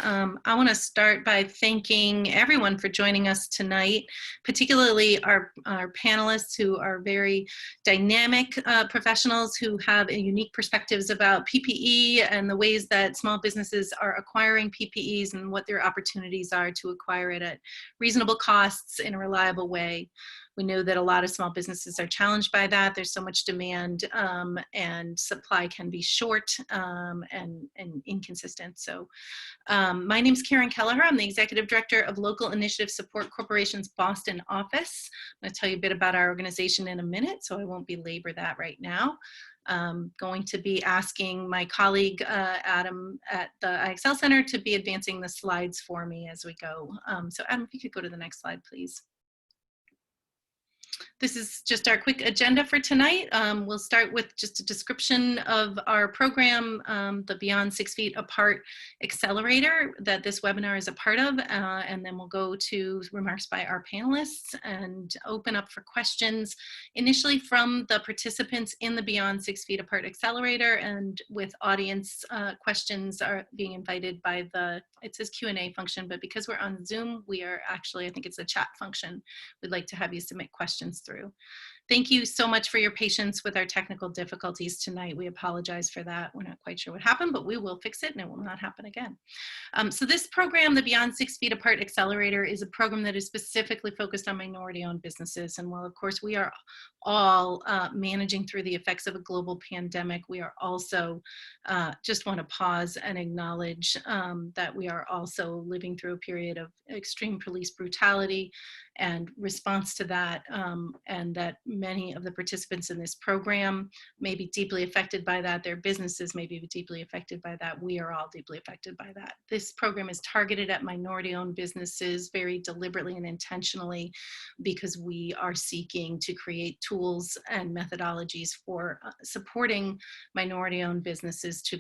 I want to start by thanking everyone for joining us tonight, particularly our panelists who are very dynamic professionals who have unique perspectives about PPE and the ways that small businesses are acquiring PPEs and what their opportunities are to acquire it at reasonable costs in a reliable way. We know that a lot of small businesses are challenged by that. There's so much demand and supply can be short and inconsistent. So my name is Karen Kelleher. I'm the Executive Director of Local Initiative Support Corporation's Boston office. I'm going to tell you a bit about our organization in a minute, so I won't belabor that right now. Going to be asking my colleague Adam at the IXL Center to be advancing the slides for me as we go. So Adam, if you could go to the next slide, please. This is just our quick agenda for tonight. We'll start with just a description of our program, the Beyond 6 Feet Apart Accelerator that this webinar is a part of, and then we'll go to remarks by our panelists and open up for questions initially from the participants in the Beyond 6 Feet Apart Accelerator, and with audience questions are being invited by the, it says Q&A function, but because we're on Zoom, we are actually, I think it's a chat function. We'd like to have you submit questions through. Thank you so much for your patience with our technical difficulties tonight. We apologize for that. We're not quite sure what happened, but we will fix it and it will not happen again. So this program, the Beyond 6 Feet Apart Accelerator, is a program that is specifically focused on minority-owned businesses. And while, of course, we are all managing through the effects of a global pandemic, we are also just want to pause and acknowledge that we are also living through a period of extreme police brutality and response to that, and that many of the participants in this program may be deeply affected by that. Their businesses may be deeply affected by that. We are all deeply affected by that. This program is targeted at minority-owned businesses very deliberately and intentionally because we are seeking to create tools and methodologies for supporting minority-owned businesses to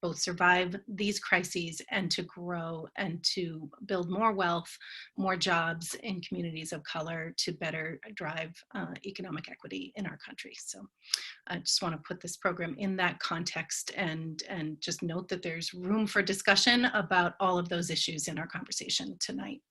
both survive these crises and to grow and to build more wealth, more jobs in communities of color to better drive economic equity in our country. So I just want to put this program in that context and just note that there's room for discussion about all of those issues in our conversation tonight.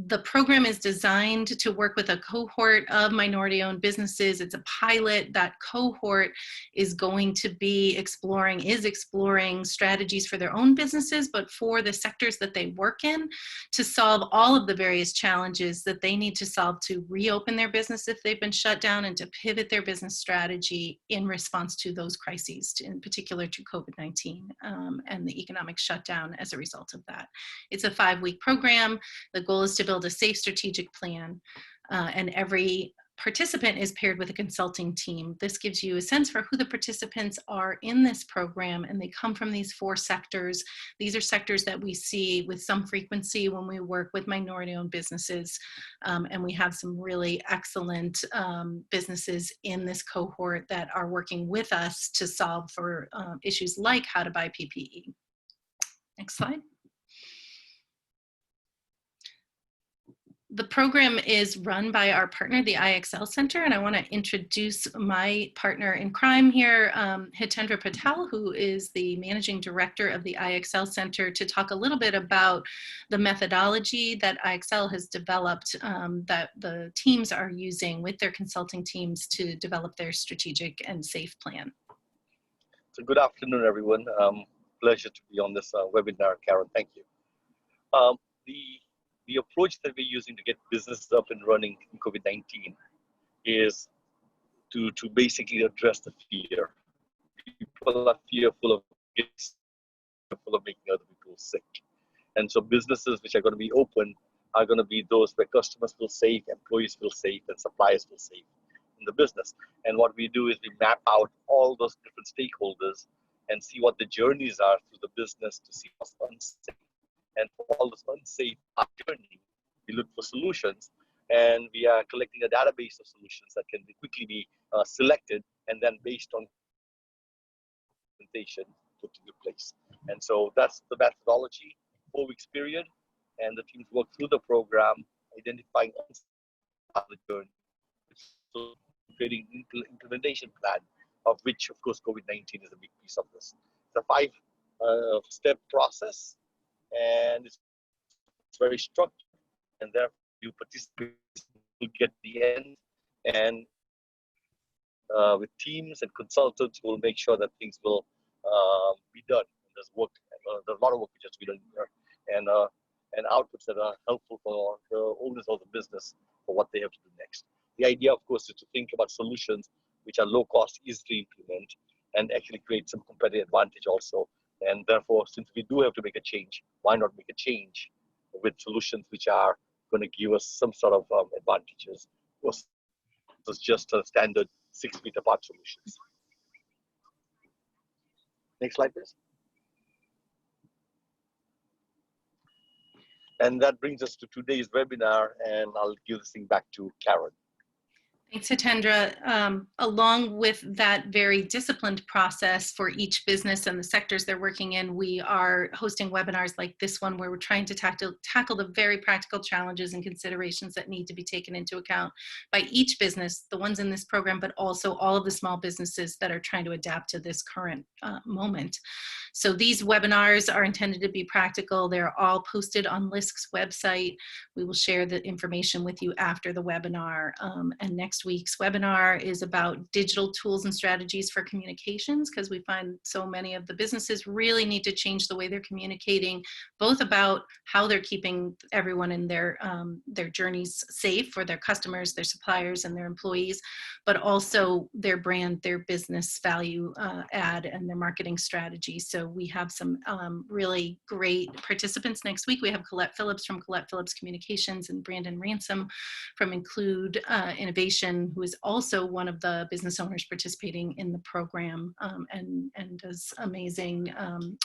The program is designed to work with a cohort of minority-owned businesses. It's a pilot. That cohort is going to be exploring strategies for their own businesses, but for the sectors that they work in to solve all of the various challenges that they need to solve to reopen their business if they've been shut down and to pivot their business strategy in response to those crises, in particular to COVID-19 and the economic shutdown as a result of that. It's a 5-week program. The goal is to build a safe strategic plan, and every participant is paired with a consulting team. This gives you a sense for who the participants are in this program, and they come from these 4 sectors. These are sectors that we see with some frequency when we work with minority-owned businesses, and we have some really excellent businesses in this cohort that are working with us to solve for issues like how to buy PPE. Next slide. The program is run by our partner, the IXL Center, and I want to introduce my partner in crime here, Hitendra Patel, who is the Managing Director of the IXL Center, to talk a little bit about the methodology that IXL has developed that the teams are using with their consulting teams to develop their strategic and safe plan. So good afternoon, everyone. Pleasure to be on this webinar, Karen. Thank you. The approach that we're using to get businesses up and running in COVID-19 is to basically address the fear. People are fearful of making other people sick. And so businesses which are going to be open are going to be those where customers feel safe, employees feel safe, and suppliers feel safe in the business. And what we do is we map out all those different stakeholders and see what the journeys are through the business to see what's unsafe. And for all this unsafe journey, we look for solutions, and we are collecting a database of solutions that can quickly be selected and then based on implementation put into place. And so that's the methodology, 4 weeks period, and the teams work through the program, identifying the journey, so creating implementation plan, of which, of course, COVID-19 is a big piece of this. It's a 5-step process. and it's very structured, and therefore you participate, you get the end, and with teams and consultants will make sure that things will be done. There's work, there's a lot of work which has to be done here, and outputs that are helpful for the owners of the business for what they have to do next. The idea, of course, is to think about solutions which are low cost, easy to implement, and actually create some competitive advantage also. And therefore, since we do have to make a change, why not make a change with solutions which are going to give us some sort of advantages versus just a standard 6 feet apart solutions. Next slide, please. And that brings us to today's webinar, and I'll give this thing back to Karen. Thanks, Hitendra. Along with that very disciplined process for each business and the sectors they're working in, we are hosting webinars like this one where we're trying to tackle the very practical challenges and considerations that need to be taken into account by each business, the ones in this program, but also all of the small businesses that are trying to adapt to this current moment. So these webinars are intended to be practical. They're all posted on LISC's website. We will share the information with you after the webinar. And next week's webinar is about digital tools and strategies for communications, because we find so many of the businesses really need to change the way they're communicating, both about how they're keeping everyone in their journeys safe for their customers, their suppliers, and their employees, but also their brand, their business value add, and their marketing strategy. So we have some really great participants next week. We have Colette Phillips from Colette Phillips Communications and Brandon Ransom from Include Innovation, who is also one of the business owners participating in the program and does amazing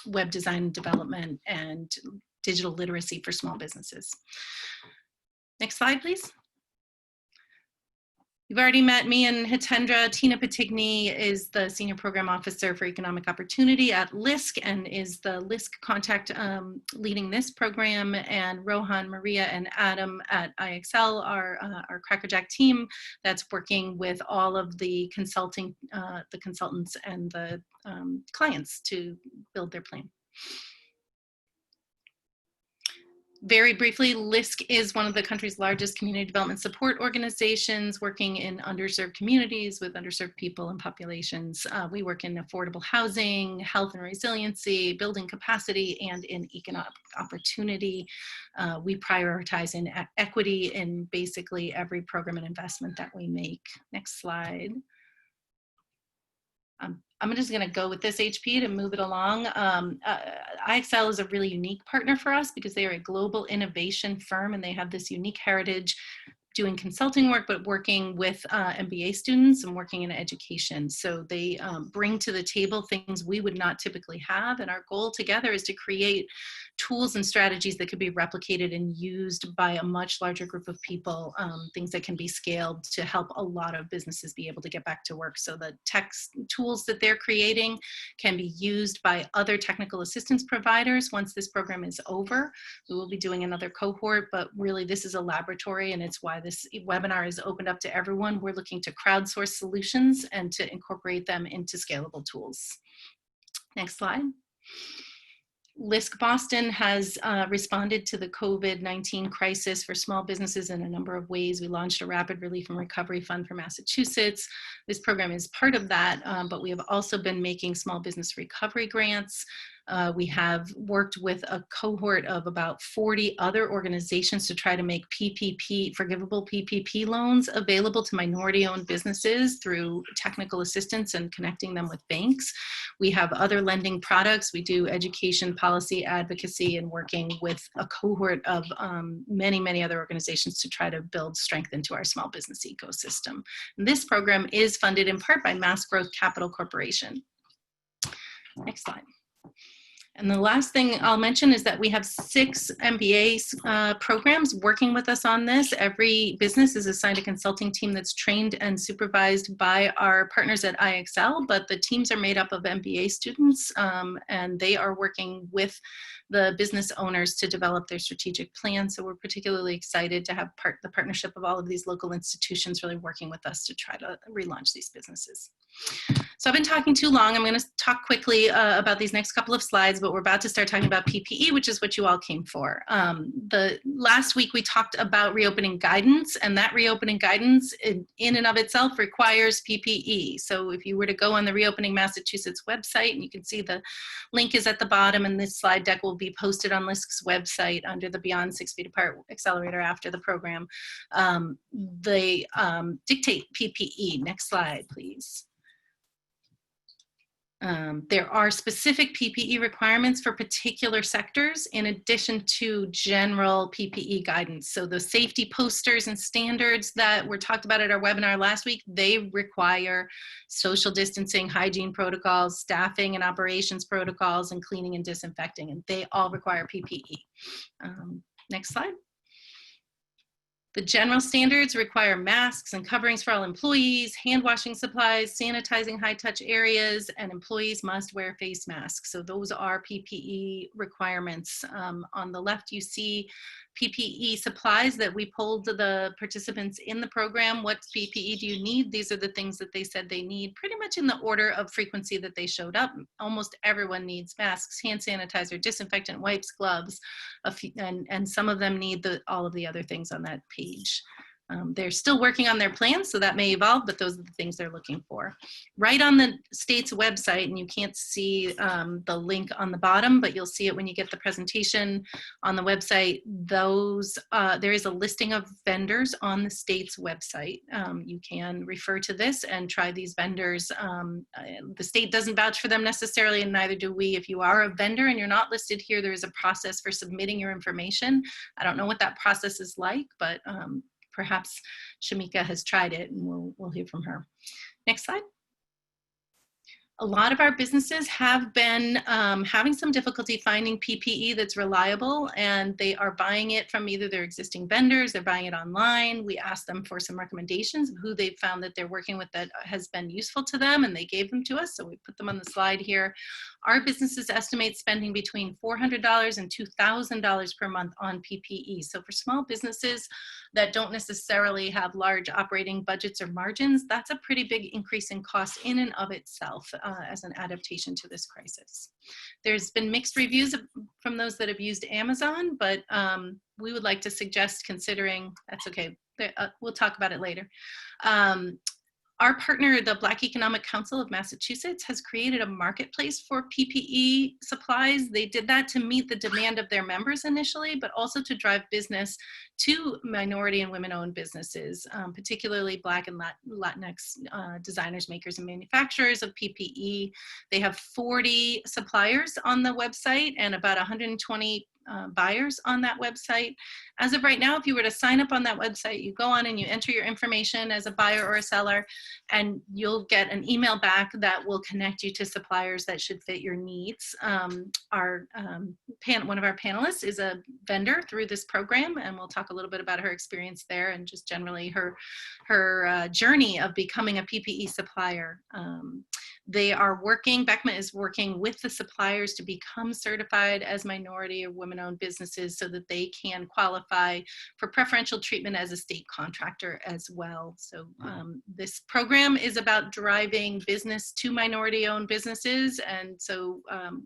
web design development and digital literacy for small businesses. Next slide, please. You've already met me and Hitendra. Tina Patigny is the Senior Program Officer for Economic Opportunity at LISC and is the LISC contact leading this program. And Rohan, Maria, and Adam at IXL are our Crackerjack team that's working with all of the consultants and the clients to build their plan. Very briefly, LISC is one of the country's largest community development support organizations working in underserved communities with underserved people and populations. We work in affordable housing, health and resiliency, building capacity, and in economic opportunity. We prioritize in equity in basically every program and investment that we make. Next slide. I'm just going to go with this HP to move it along. IXL is a really unique partner for us because they are a global innovation firm and they have this unique heritage doing consulting work, but working with MBA students and working in education. So they bring to the table things we would not typically have. And our goal together is to create tools and strategies that could be replicated and used by a much larger group of people, things that can be scaled to help a lot of businesses be able to get back to work. So the tech tools that they're creating can be used by other technical assistance providers once this program is over. We will be doing another cohort, but really this is a laboratory, and it's why this webinar is opened up to everyone. We're looking to crowdsource solutions and to incorporate them into scalable tools. Next slide. LISC Boston has responded to the COVID-19 crisis for small businesses in a number of ways. We launched a rapid relief and recovery fund for Massachusetts. This program is part of that, but we have also been making small business recovery grants. We have worked with a cohort of about 40 other organizations to try to make PPP, forgivable PPP loans available to minority-owned businesses through technical assistance and connecting them with banks. We have other lending products. We do education, policy, advocacy, and working with a cohort of many, many other organizations to try to build strength into our small business ecosystem. And this program is funded in part by Mass Growth Capital Corporation. Next slide. And the last thing I'll mention is that we have 6 MBA programs working with us on this. Every business is assigned a consulting team that's trained and supervised by our partners at IXL, but the teams are made up of MBA students, and they are working with the business owners to develop their strategic plan. So we're particularly excited to have the partnership of all of these local institutions really working with us to try to relaunch these businesses. So I've been talking too long. I'm going to talk quickly about these next couple of slides, but we're about to start talking about PPE, which is what you all came for. The last week we talked about reopening guidance, and that reopening guidance in and of itself requires PPE. So if you were to go on the Reopening Massachusetts website, and you can see the link is at the bottom, and this slide deck will be posted on LISC's website under the Beyond 6 Feet Apart Accelerator after the program. They dictate PPE. Next slide, please. There are specific PPE requirements for particular sectors in addition to general PPE guidance. So the safety posters and standards that were talked about at our webinar last week, they require social distancing, hygiene protocols, staffing and operations protocols, and cleaning and disinfecting, and they all require PPE. Next slide. The general standards require masks and coverings for all employees, hand washing supplies, sanitizing high-touch areas, and employees must wear face masks. So those are PPE requirements. On the left, you see PPE supplies that we polled the participants in the program. What PPE do you need? These are the things that they said they need, pretty much in the order of frequency that they showed up. Almost everyone needs masks, hand sanitizer, disinfectant, wipes, gloves, and some of them need all of the other things on that page. They're still working on their plans, so that may evolve, but those are the things they're looking for. Right on the state's website, and you can't see the link on the bottom, but you'll see it when you get the presentation on the website. There is a listing of vendors on the state's website. You can refer to this and try these vendors. The state doesn't vouch for them necessarily, and neither do we. If you are a vendor and you're not listed here, there is a process for submitting your information. I don't know what that process is like, but perhaps Shamika has tried it, and we'll hear from her. Next slide. A lot of our businesses have been having some difficulty finding PPE that's reliable, and they are buying it from either their existing vendors, they're buying it online. We asked them for some recommendations of who they've found that they're working with that has been useful to them, and they gave them to us, so we put them on the slide here. Our businesses estimate spending between $400 and $2,000 per month on PPE. So for small businesses that don't necessarily have large operating budgets or margins, that's a pretty big increase in cost in and of itself as an adaptation to this crisis. There's been mixed reviews from those that have used Amazon, but we would like to suggest considering, that's okay, we'll talk about it later. Our partner, the Black Economic Council of Massachusetts, has created a marketplace for PPE supplies. They did that to meet the demand of their members initially, but also to drive business to minority and women-owned businesses, particularly Black and Latinx designers, makers, and manufacturers of PPE. They have 40 suppliers on the website and about 120 buyers on that website. As of right now, if you were to sign up on that website, you go on and you enter your information as a buyer or a seller, and you'll get an email back that will connect you to suppliers that should fit your needs. One of our panelists is a vendor through this program, and we'll talk a little bit about her experience there and just generally her journey of becoming a PPE supplier. They are working, ProtectMA is working with the suppliers to become certified as minority or women-owned businesses so that they can qualify for preferential treatment as a state contractor as well. So this program is about driving business to minority-owned businesses, and so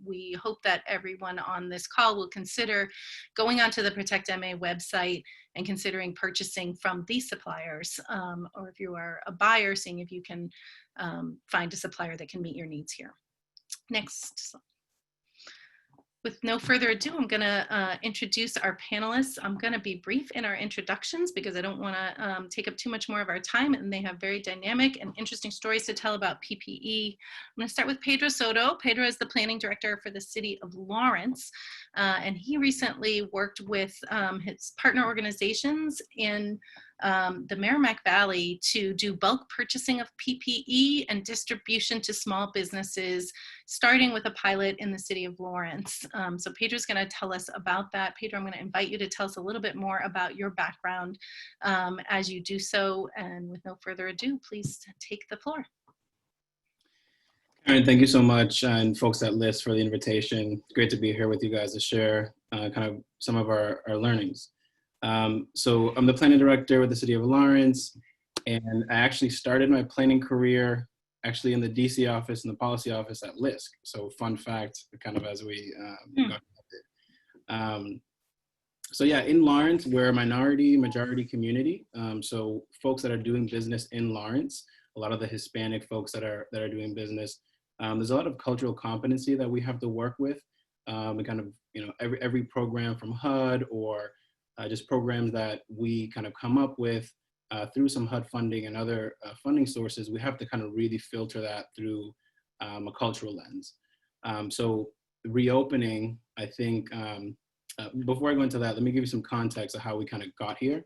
we hope that everyone on this call will consider going onto the ProtectMA website and considering purchasing from these suppliers, or if you are a buyer, seeing if you can find a supplier that can meet your needs here. Next. With no further ado, I'm going to introduce our panelists. I'm going to be brief in our introductions because I don't want to take up too much more of our time, and they have very dynamic and interesting stories to tell about PPE. I'm going to start with Pedro Soto. Pedro is the planning director for the city of Lawrence, and he recently worked with his partner organizations in the Merrimack Valley to do bulk purchasing of PPE and distribution to small businesses, starting with a pilot in the city of Lawrence. So Pedro's going to tell us about that. Pedro, I'm going to invite you to tell us a little bit more about your background as you do so. And with no further ado, please take the floor. Aaron, thank you so much, and folks at LISC for the invitation. It's great to be here with you guys to share kind of some of our learnings. So I'm the planning director with the City of Lawrence, and I actually started my planning career actually in the DC office and the policy office at LISC. So fun fact, kind of as we got um, so yeah, in Lawrence, we're a majority community. So folks that are doing business in Lawrence, a lot of the Hispanic folks that are doing business, there's a lot of cultural competency that we have to work with. And kind of, every program from HUD or just programs that we kind of come up with through some HUD funding and other funding sources, we have to kind of really filter that through a cultural lens. So reopening, I think, before I go into that, let me give you some context of how we kind of got here.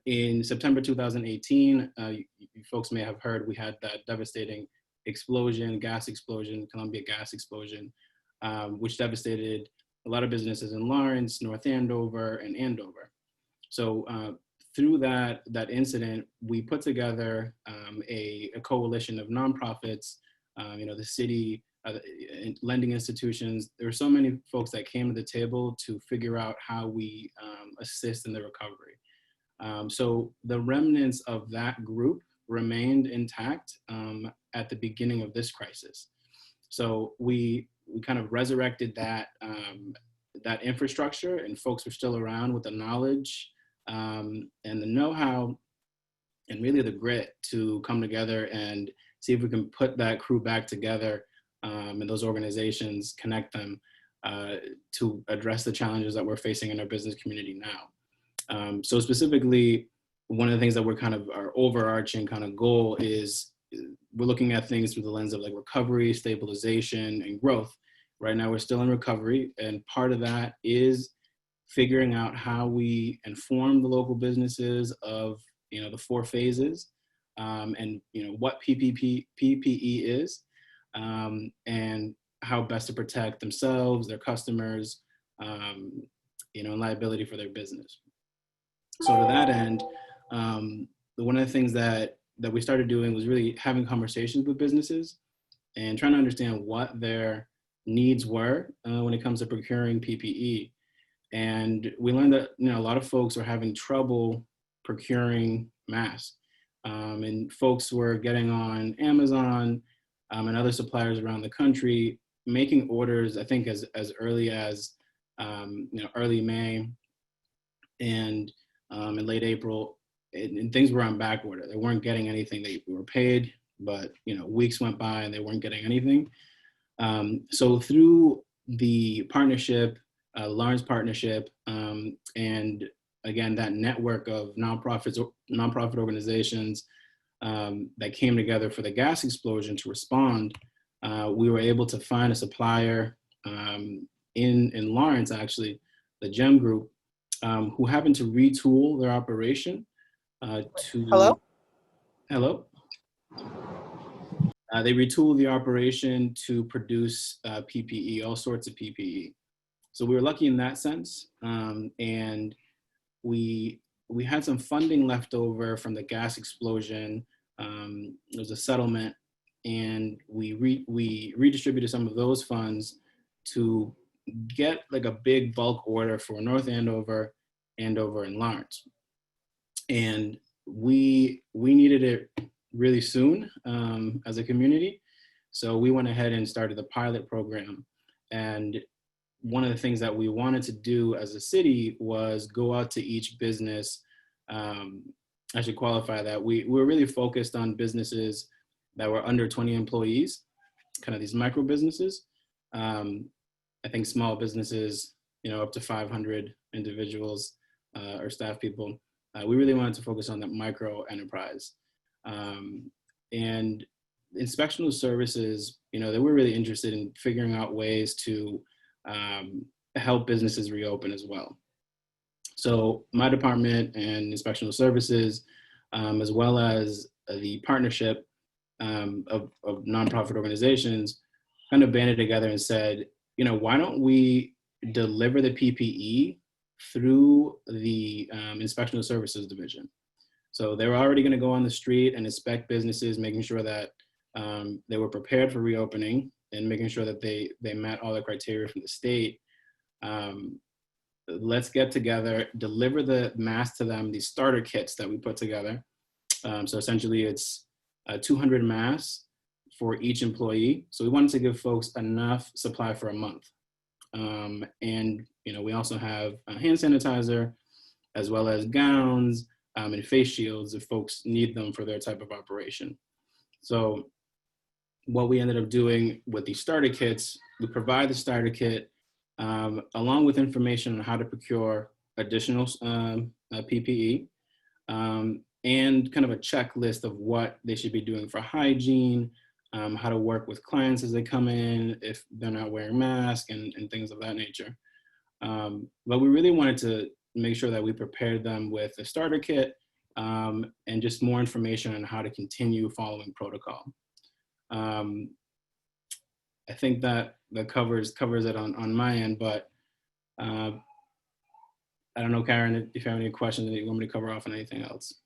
In September 2018, you folks may have heard we had that devastating gas explosion, Columbia gas explosion, which devastated a lot of businesses in Lawrence, North Andover, and Andover. So through that incident, we put together a coalition of nonprofits, the city, lending institutions. There were so many folks that came to the table to figure out how we assist in the recovery. So the remnants of that group remained intact at the beginning of this crisis. So we kind of resurrected that infrastructure, and folks were still around with the knowledge and the know-how and really the grit to come together and see if we can put that crew back together and those organizations, connect them to address the challenges that we're facing in our business community now. So specifically, one of the things that we're kind of, our overarching kind of goal is we're looking at things through the lens of like recovery, stabilization, and growth. Right now, we're still in recovery, and part of that is figuring out how we inform the local businesses of the 4 phases and what PPE is and how best to protect themselves, their customers, and liability for their business. So to that end, one of the things that we started doing was really having conversations with businesses and trying to understand what their needs were when it comes to procuring PPE. And we learned that a lot of folks are having trouble procuring masks, and folks were getting on Amazon and other suppliers around the country, making orders, I think as early as early May and in late April, and things were on back order. They weren't getting anything. They were paid, but weeks went by and they weren't getting anything. So through the partnership, Lawrence partnership, and again, that network of nonprofit organizations that came together for the gas explosion to respond, we were able to find a supplier in Lawrence, actually, the GEM Group, who happened to retool their operation Hello? Hello? They retooled the operation to produce PPE, all sorts of PPE. So we were lucky in that sense, and we had some funding left over from the gas explosion. There was a settlement, and we redistributed some of those funds to get like a big bulk order for North Andover, Andover, and Lawrence. And we needed it really soon as a community. So we went ahead and started the pilot program. And one of the things that we wanted to do as a city was go out to each business. I should qualify that. We were really focused on businesses that were under 20 employees, kind of these micro businesses. I think small businesses, up to 500 individuals or staff people. We really wanted to focus on that micro enterprise. And inspectional services, they were really interested in figuring out ways to help businesses reopen as well. So my department and inspectional services, as well as the partnership of nonprofit organizations, kind of banded together and said, why don't we deliver the PPE through the inspectional services division? So they were already going to go on the street and inspect businesses, making sure that They were prepared for reopening and making sure that they met all the criteria from the state. Let's get together, deliver the masks to them, these starter kits that we put together. So essentially it's 200 masks for each employee. So we wanted to give folks enough supply for a month. And we also have hand sanitizer, as well as gowns and face shields if folks need them for their type of operation. So what we ended up doing with these starter kits, we provide the starter kit along with information on how to procure additional PPE and kind of a checklist of what they should be doing for hygiene, how to work with clients as they come in, if they're not wearing masks and things of that nature. But we really wanted to make sure that we prepared them with a starter kit and just more information on how to continue following protocol. I think that covers it on my end, but I don't know, Karen, if you have any questions that you want me to cover off on anything else.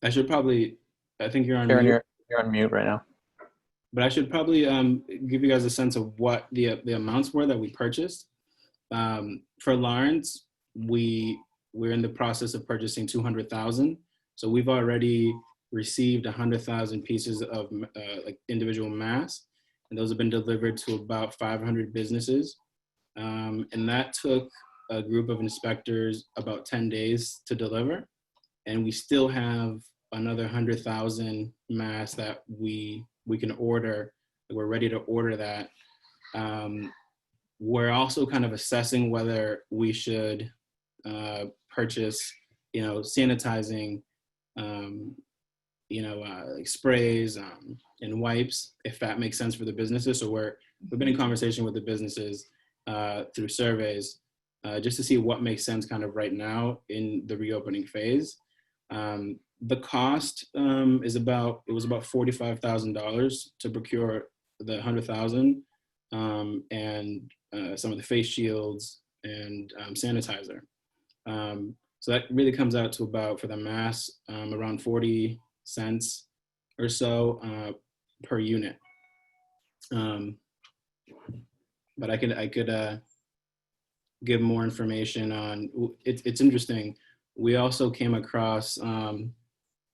I think you're on Karen, mute. you're on mute right now. But I should probably give you guys a sense of what the amounts were that we purchased. For Lawrence, we're in the process of purchasing 200,000. So we've already received 100,000 pieces of like individual masks, and those have been delivered to about 500 businesses. And that took a group of inspectors about 10 days to deliver. And we still have another 100,000 masks that we can order. We're ready to order that. We're also kind of assessing whether we should purchase, sanitizing, like sprays and wipes, if that makes sense for the businesses. So we've been in conversation with the businesses through surveys just to see what makes sense kind of right now in the reopening phase. The cost was about $45,000 to procure the 100,000 and some of the face shields and sanitizer. So that really comes out to about, for the mask, around 40 cents or so per unit. But I could give more information on, it's interesting. We also came across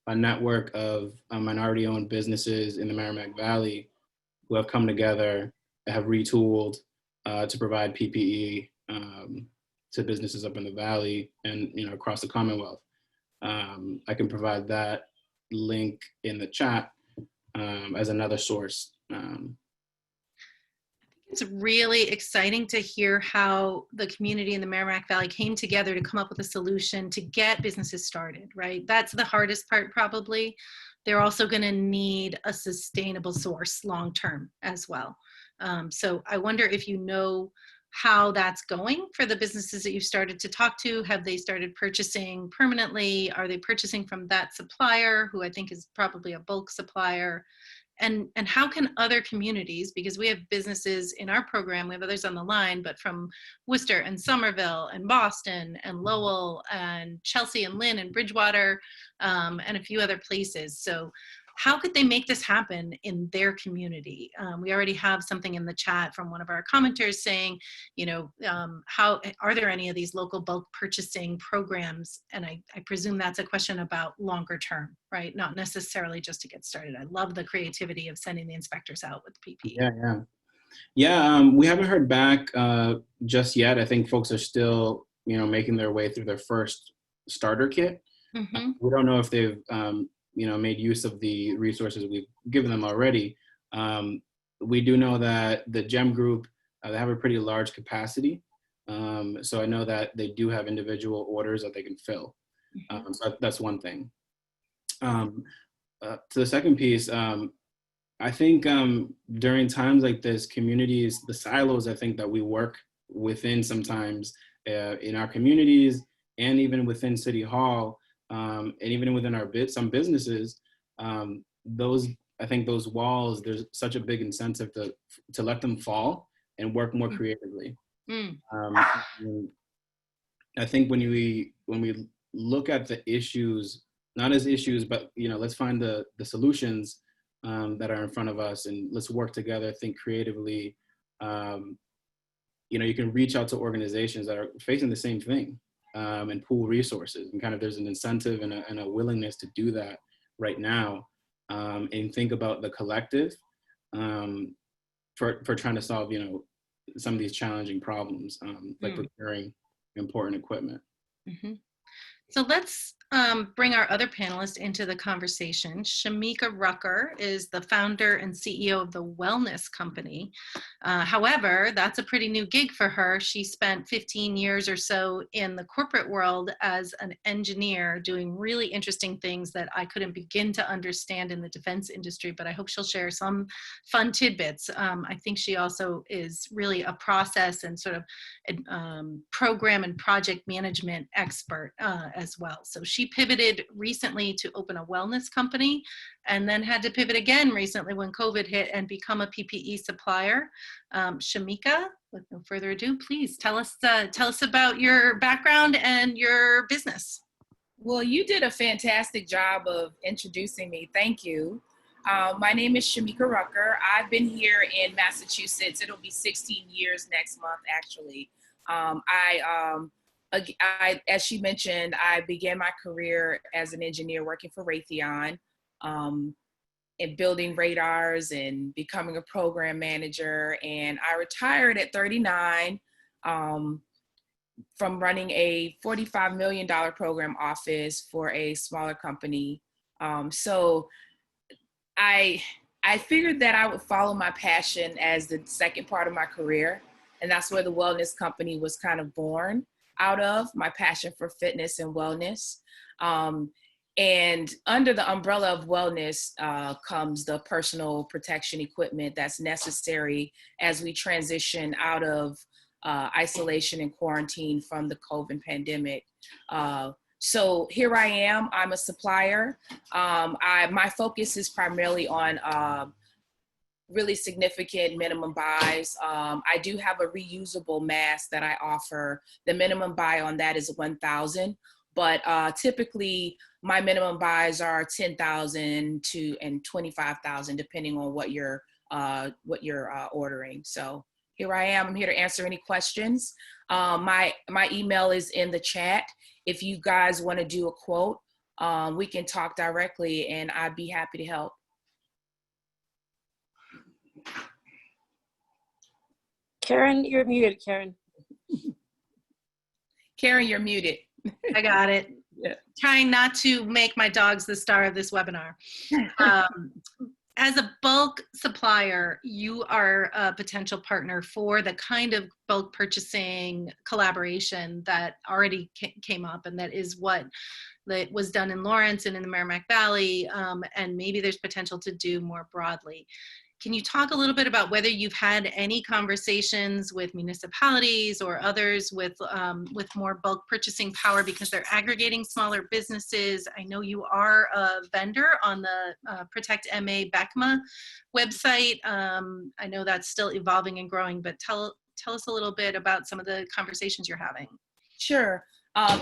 a network of minority-owned businesses in the Merrimack Valley who have come together, have retooled to provide PPE to businesses up in the Valley and across the Commonwealth. I can provide that link in the chat as another source. It's really exciting to hear how the community in the Merrimack Valley came together to come up with a solution to get businesses started, right? That's the hardest part, probably. They're also going to need a sustainable source long-term as well. So I wonder if you know how that's going for the businesses that you've started to talk to. Have they started purchasing permanently? Are they purchasing from that supplier, who I think is probably a bulk supplier? And how can other communities, because we have businesses in our program, we have others on the line, but from Worcester and Somerville and Boston and Lowell and Chelsea and Lynn and Bridgewater and a few other places. So how could they make this happen in their community? We already have something in the chat from one of our commenters saying, how are there any of these local bulk purchasing programs? And I presume that's a question about longer term, right? Not necessarily just to get started. I love the creativity of sending the inspectors out with PPE. Yeah. We haven't heard back just yet. I think folks are still, making their way through their first starter kit. Mm-hmm. We don't know if they've made use of the resources we've given them already. We do know that the GEM group, they have a pretty large capacity. So I know that they do have individual orders that they can fill. So that's one thing. To the second piece, I think during times like this, communities, the silos, I think that we work within sometimes in our communities and even within City Hall, and even within some businesses, I think those walls, there's such a big incentive to let them fall and work more creatively. I think when we look at the issues not as issues, but let's find the solutions that are in front of us, and let's work together, think creatively. You can reach out to organizations that are facing the same thing, and pool resources, and kind of there's an incentive and a willingness to do that right now, and think about the collective for trying to solve some of these challenging problems, like procuring important equipment. Mm-hmm. So let's bring our other panelist into the conversation. Shamika Rucker is the founder and CEO of the Wellness Company. However, that's a pretty new gig for her. She spent 15 years or so in the corporate world as an engineer doing really interesting things that I couldn't begin to understand in the defense industry, but I hope she'll share some fun tidbits. I think she also is really a process and sort of program and project management expert as well. So she pivoted recently to open a wellness company, and then had to pivot again recently when COVID hit and become a PPE supplier. Shamika, with no further ado, please tell us about your background and your business. Well, you did a fantastic job of introducing me. Thank you. My name is Shamika Rucker. I've been here in Massachusetts. It'll be 16 years next month, actually. As she mentioned, I began my career as an engineer working for Raytheon, and building radars and becoming a program manager. And I retired at 39 from running a $45 million program office for a smaller company. So I figured that I would follow my passion as the second part of my career. And that's where the Wellness Company was kind of born out of, my passion for fitness and wellness. And under the umbrella of wellness comes the personal protection equipment that's necessary as we transition out of isolation and quarantine from the COVID pandemic. So here I am, I'm a supplier. My focus is primarily on really significant minimum buys. I do have a reusable mask that I offer. The minimum buy on that is 1,000, but typically my minimum buys are 10,000 and 25,000, depending on what you're ordering. So here I am. I'm here to answer any questions. My email is in the chat. If you guys want to do a quote, we can talk directly, and I'd be happy to help. Karen, you're muted, Karen. Karen, you're muted. I got it. Yeah. Trying not to make my dogs the star of this webinar. As a bulk supplier, you are a potential partner for the kind of bulk purchasing collaboration that already came up, and that is what was done in Lawrence and in the Merrimack Valley, and maybe there's potential to do more broadly. Can you talk a little bit about whether you've had any conversations with municipalities or others with more bulk purchasing power, because they're aggregating smaller businesses? I know you are a vendor on the ProtectMA Ppe website. I know that's still evolving and growing, but tell us a little bit about some of the conversations you're having. Sure.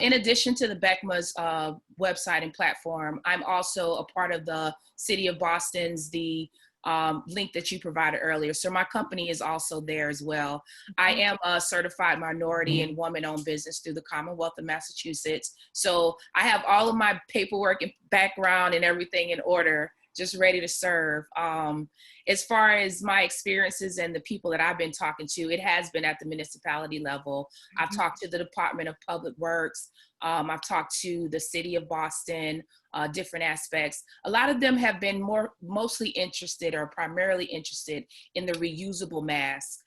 In addition to the Ppe website and platform, I'm also a part of the City of Boston's link that you provided earlier. So my company is also there as well. I am a certified minority and woman-owned business through the Commonwealth of Massachusetts. So I have all of my paperwork and background and everything in order, just ready to serve. As far as my experiences and the people that I've been talking to, it has been at the municipality level. I've talked to the Department of Public Works. I've talked to the City of Boston, different aspects. A lot of them have been mostly interested or primarily interested in the reusable mask.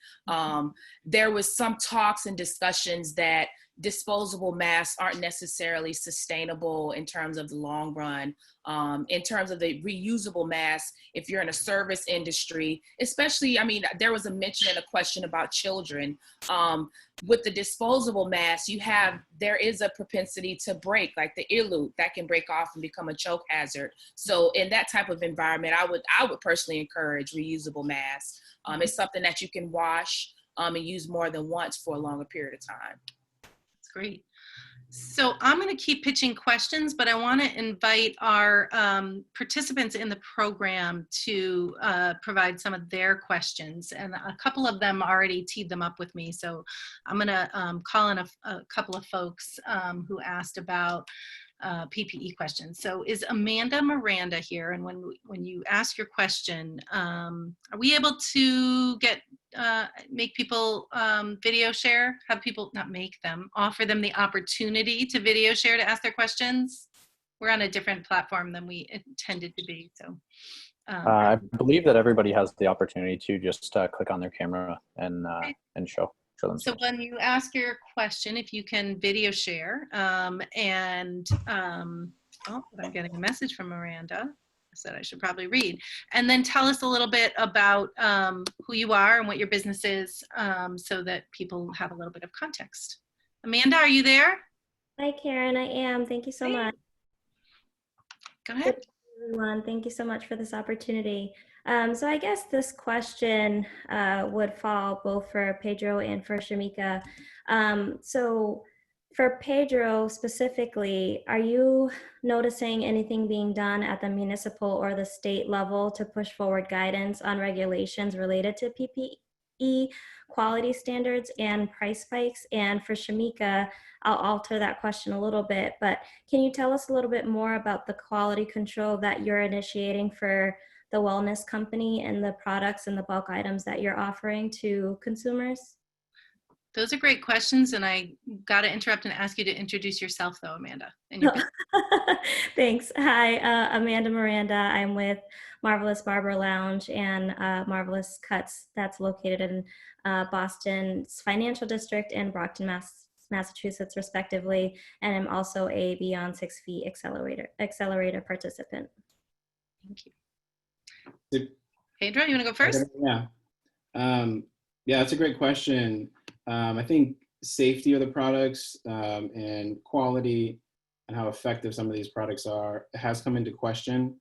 There was some talks and discussions that disposable masks aren't necessarily sustainable in terms of the long run. In terms of the reusable mask, if you're in a service industry, especially, I mean, there was a mention and a question about children. With the disposable mask, there is a propensity to break, like the ear loop that can break off and become a choke hazard. So in that type of environment, I would personally encourage reusable masks. It's something that you can wash and use more than once for a longer period of time. Great. So I'm going to keep pitching questions, but I want to invite our participants in the program to provide some of their questions. And a couple of them already teed them up with me. So I'm going to call in a couple of folks who asked about PPE questions. So is Amanda Miranda here? And when you ask your question, are we able to get make people video share? Have people, not make them, offer them the opportunity to video share to ask their questions? We're on a different platform than we intended to be. So I believe that everybody has the opportunity to just click on their camera and show themselves. So when you ask your question, if you can video share, oh, I'm getting a message from Miranda. I said I should probably read. And then tell us a little bit about who you are and what your business is, so that people have a little bit of context. Amanda, are you there? Hi, Karen. I am. Thank you so much. Go ahead. Good everyone. Thank you so much for this opportunity. So I guess this question would fall both for Pedro and for Shamika. So for Pedro specifically, are you noticing anything being done at the municipal or the state level to push forward guidance on regulations related to PPE quality standards and price spikes? And for Shamika, I'll alter that question a little bit, but can you tell us a little bit more about the quality control that you're initiating for the wellness company and the products and the bulk items that you're offering to consumers? Those are great questions, and I got to interrupt and ask you to introduce yourself, though, Amanda. And your Thanks. Hi, Amanda Miranda. I'm with Marvelous Barber Lounge and Marvelous Cuts, that's located in Boston's Financial District and Brockton, Massachusetts, respectively. And I'm also a Beyond 6 Feet accelerator participant. Thank you. Pedro, you want to go first? Yeah. Yeah, that's a great question. I think safety of the products and quality and how effective some of these products are has come into question.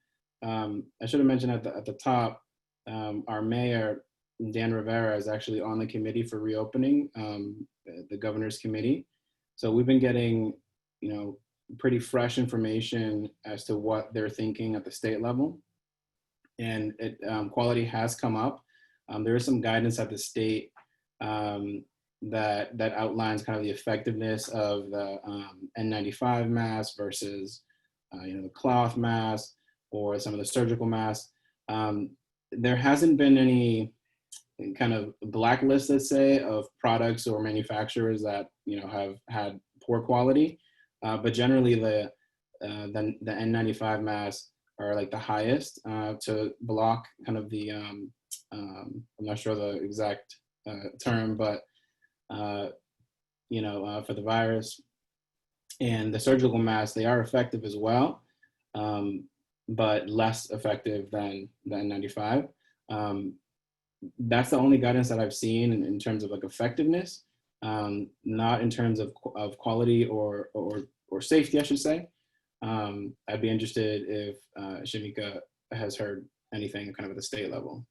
I should have mentioned at the top, our mayor, Dan Rivera, is actually on the committee for reopening, the governor's committee. So we've been getting, pretty fresh information as to what they're thinking at the state level. And quality has come up. There is some guidance at the state that outlines kind of the effectiveness of the N95 mask versus the cloth mask or some of the surgical masks. There hasn't been any kind of blacklist, let's say, of products or manufacturers that have had poor quality, but generally the N95 masks are like the highest to block kind of the I'm not sure the exact term, but for the virus. And the surgical masks, they are effective as well, but less effective than the N95. That's the only guidance that I've seen in terms of like effectiveness, not in terms of quality or safety, I should say. I'd be interested if Shamika has heard anything kind of at the state level.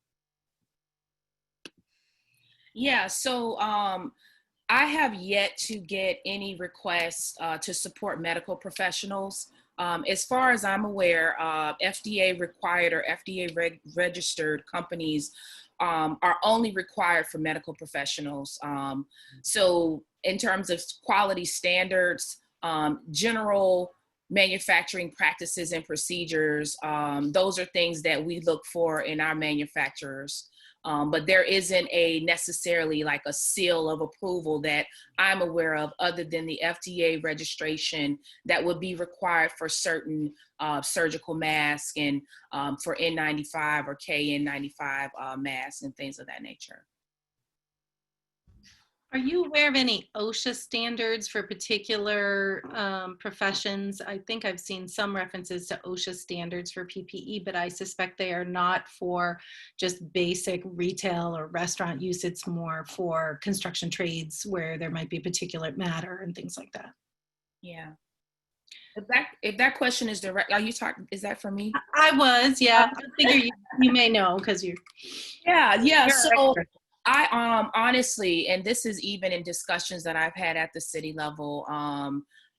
Yeah, so I have yet to get any requests to support medical professionals. As far as I'm aware, FDA required or FDA registered companies are only required for medical professionals. So in terms of quality standards, general manufacturing practices and procedures, those are things that we look for in our manufacturers. But there isn't necessarily like a seal of approval that I'm aware of other than the FDA registration that would be required for certain surgical masks and for N95 or KN95 masks and things of that nature. Are you aware of any OSHA standards for particular professions? I think I've seen some references to OSHA standards for PPE, but I suspect they are not for just basic retail or restaurant use. It's more for construction trades where there might be particulate matter and things like that. Yeah. If that question is direct, are you talking, is that for me? I was, yeah. I figure you may know because you're. Yeah. So I honestly, and this is even in discussions that I've had at the city level,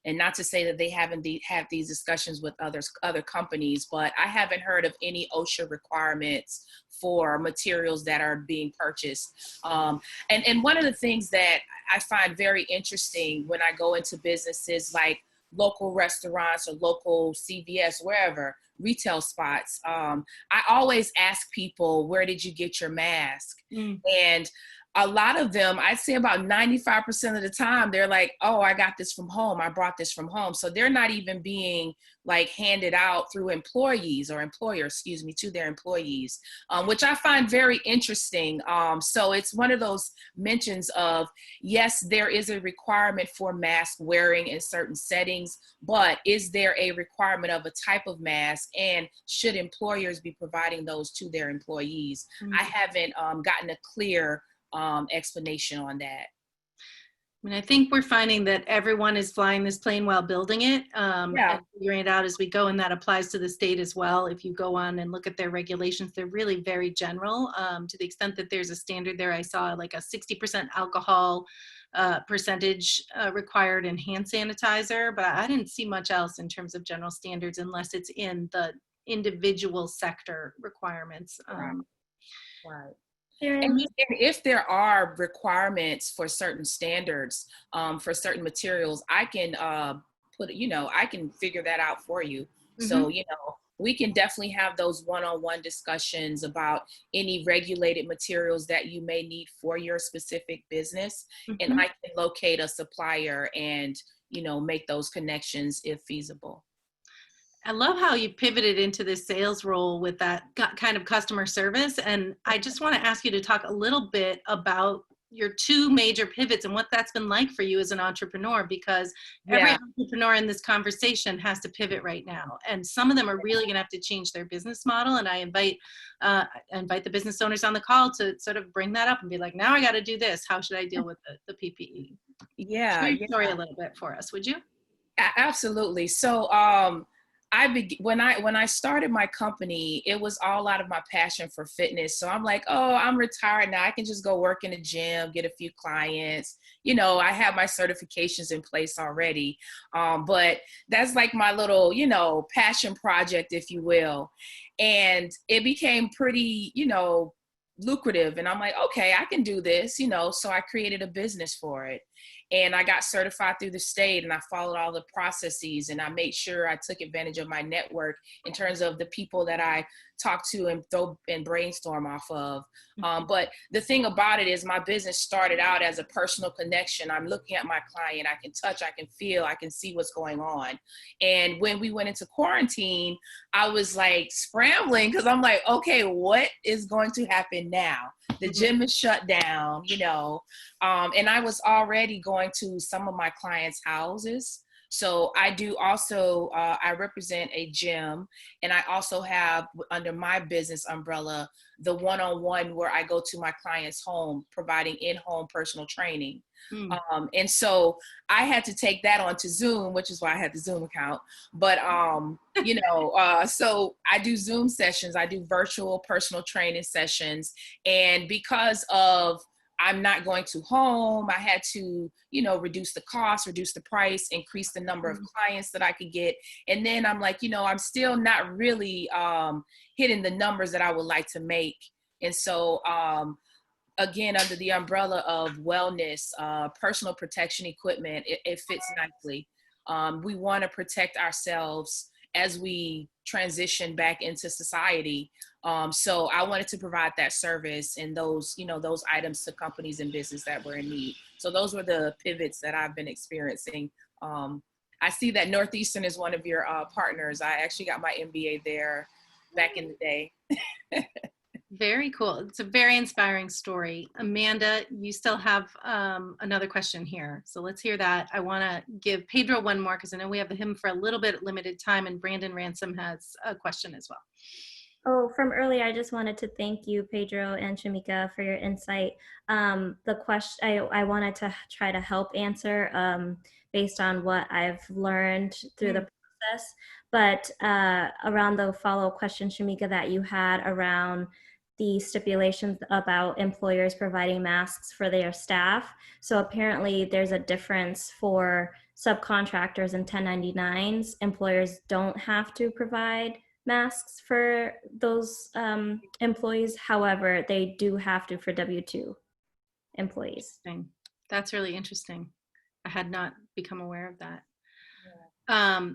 And not to say that they haven't had these discussions with other companies, but I haven't heard of any OSHA requirements for materials that are being purchased. And one of the things that I find very interesting when I go into businesses like local restaurants or local CVS, wherever, retail spots, I always ask people, where did you get your mask? And a lot of them, I'd say about 95% of the time, they're like, oh, I got this from home. I brought this from home. So they're not even being like handed out through employees or employers, excuse me, to their employees, which I find very interesting. So it's one of those mentions of, yes, there is a requirement for mask wearing in certain settings, but is there a requirement of a type of mask, and should employers be providing those to their employees? I haven't gotten a clear explanation on that. I mean, I think we're finding that everyone is flying this plane while building it, and figuring it out as we go, and that applies to the state as well. If you go on and look at their regulations, they're really very general, to the extent that there's a standard there. I saw like a 60% alcohol percentage required in hand sanitizer, but I didn't see much else in terms of general standards unless it's in the individual sector requirements. Right. And if there are requirements for certain standards, for certain materials, I can I can figure that out for you. So, we can definitely have those one-on-one discussions about any regulated materials that you may need for your specific business. And I can locate a supplier and, make those connections if feasible. I love how you pivoted into this sales role with that kind of customer service. And I just want to ask you to talk a little bit about your two major pivots and what that's been like for you as an entrepreneur, because every entrepreneur in this conversation has to pivot right now. And some of them are really going to have to change their business model. And I invite the business owners on the call to sort of bring that up and be like, now I got to do this. How should I deal with the PPE? Share your story a little bit for us, would you? Absolutely. So, when I started my company, it was all out of my passion for fitness. So I'm like, oh, I'm retired now. I can just go work in a gym, get a few clients. I have my certifications in place already. But that's like my little, passion project, if you will. And it became pretty, lucrative. And I'm like, okay, I can do this, so I created a business for it. And I got certified through the state, and I followed all the processes, and I made sure I took advantage of my network in terms of the people that I talk to and brainstorm off of. But the thing about it is my business started out as a personal connection. I'm looking at my client, I can touch, I can feel, I can see what's going on. And when we went into quarantine, I was like scrambling because I'm like, okay, what is going to happen now? The gym is shut down, and I was already going to some of my clients' houses. So I do also, I represent a gym, and I also have under my business umbrella, the one-on-one where I go to my client's home, providing in-home personal training. And so I had to take that onto Zoom, which is why I had the Zoom account. But, so I do Zoom sessions, I do virtual personal training sessions. And because of I'm not going to home, I had to, reduce the cost, reduce the price, increase the number of clients that I could get. And then I'm like, I'm still not really hitting the numbers that I would like to make. And so, again, under the umbrella of wellness, personal protection equipment, it fits nicely. We want to protect ourselves as we transition back into society. So I wanted to provide that service and those items to companies and business that were in need. So those were the pivots that I've been experiencing. I see that Northeastern is one of your partners. I actually got my MBA there back in the day. Very cool. It's a very inspiring story. Amanda, you still have another question here. So let's hear that. I want to give Pedro one more because I know we have him for a little bit limited time, and Brandon Ransom has a question as well. Oh, from earlier, I just wanted to thank you, Pedro and Shamika, for your insight. The question I wanted to try to help answer based on what I've learned through the process, but around the follow-up question, Shamika, that you had around the stipulations about employers providing masks for their staff. So apparently there's a difference for subcontractors and 1099s, employers don't have to provide masks for those employees. However, they do have to for W-2 employees. Interesting. That's really interesting. I had not become aware of that.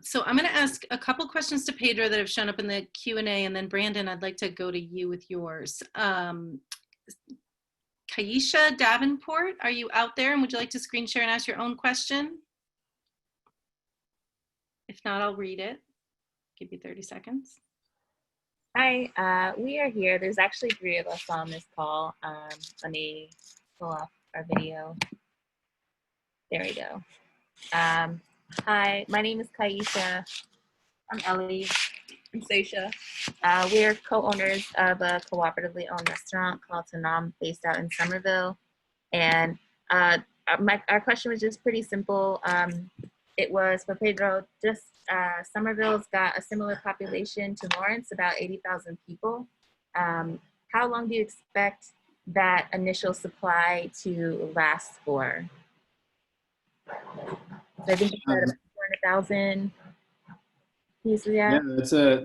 So I'm going to ask a couple questions to Pedro that have shown up in the Q&A, and then Brandon, I'd like to go to you with yours. Kaisha Davenport, are you out there, and would you like to screen share and ask your own question? If not, I'll read it. Give you 30 seconds. Hi, we are here. There's actually 3 of us on this call. Let me pull off our video. There we go. Hi, my name is Kaisha. I'm Ellie. I'm Seisha. We're co-owners of a cooperatively owned restaurant called Tanam, based out in Somerville. And our question was just pretty simple. It was for Pedro. Just Somerville's got a similar population to Lawrence, about 80,000 people. How long do you expect that initial supply to last for? So I think it's about 400,000 pieces. Yeah,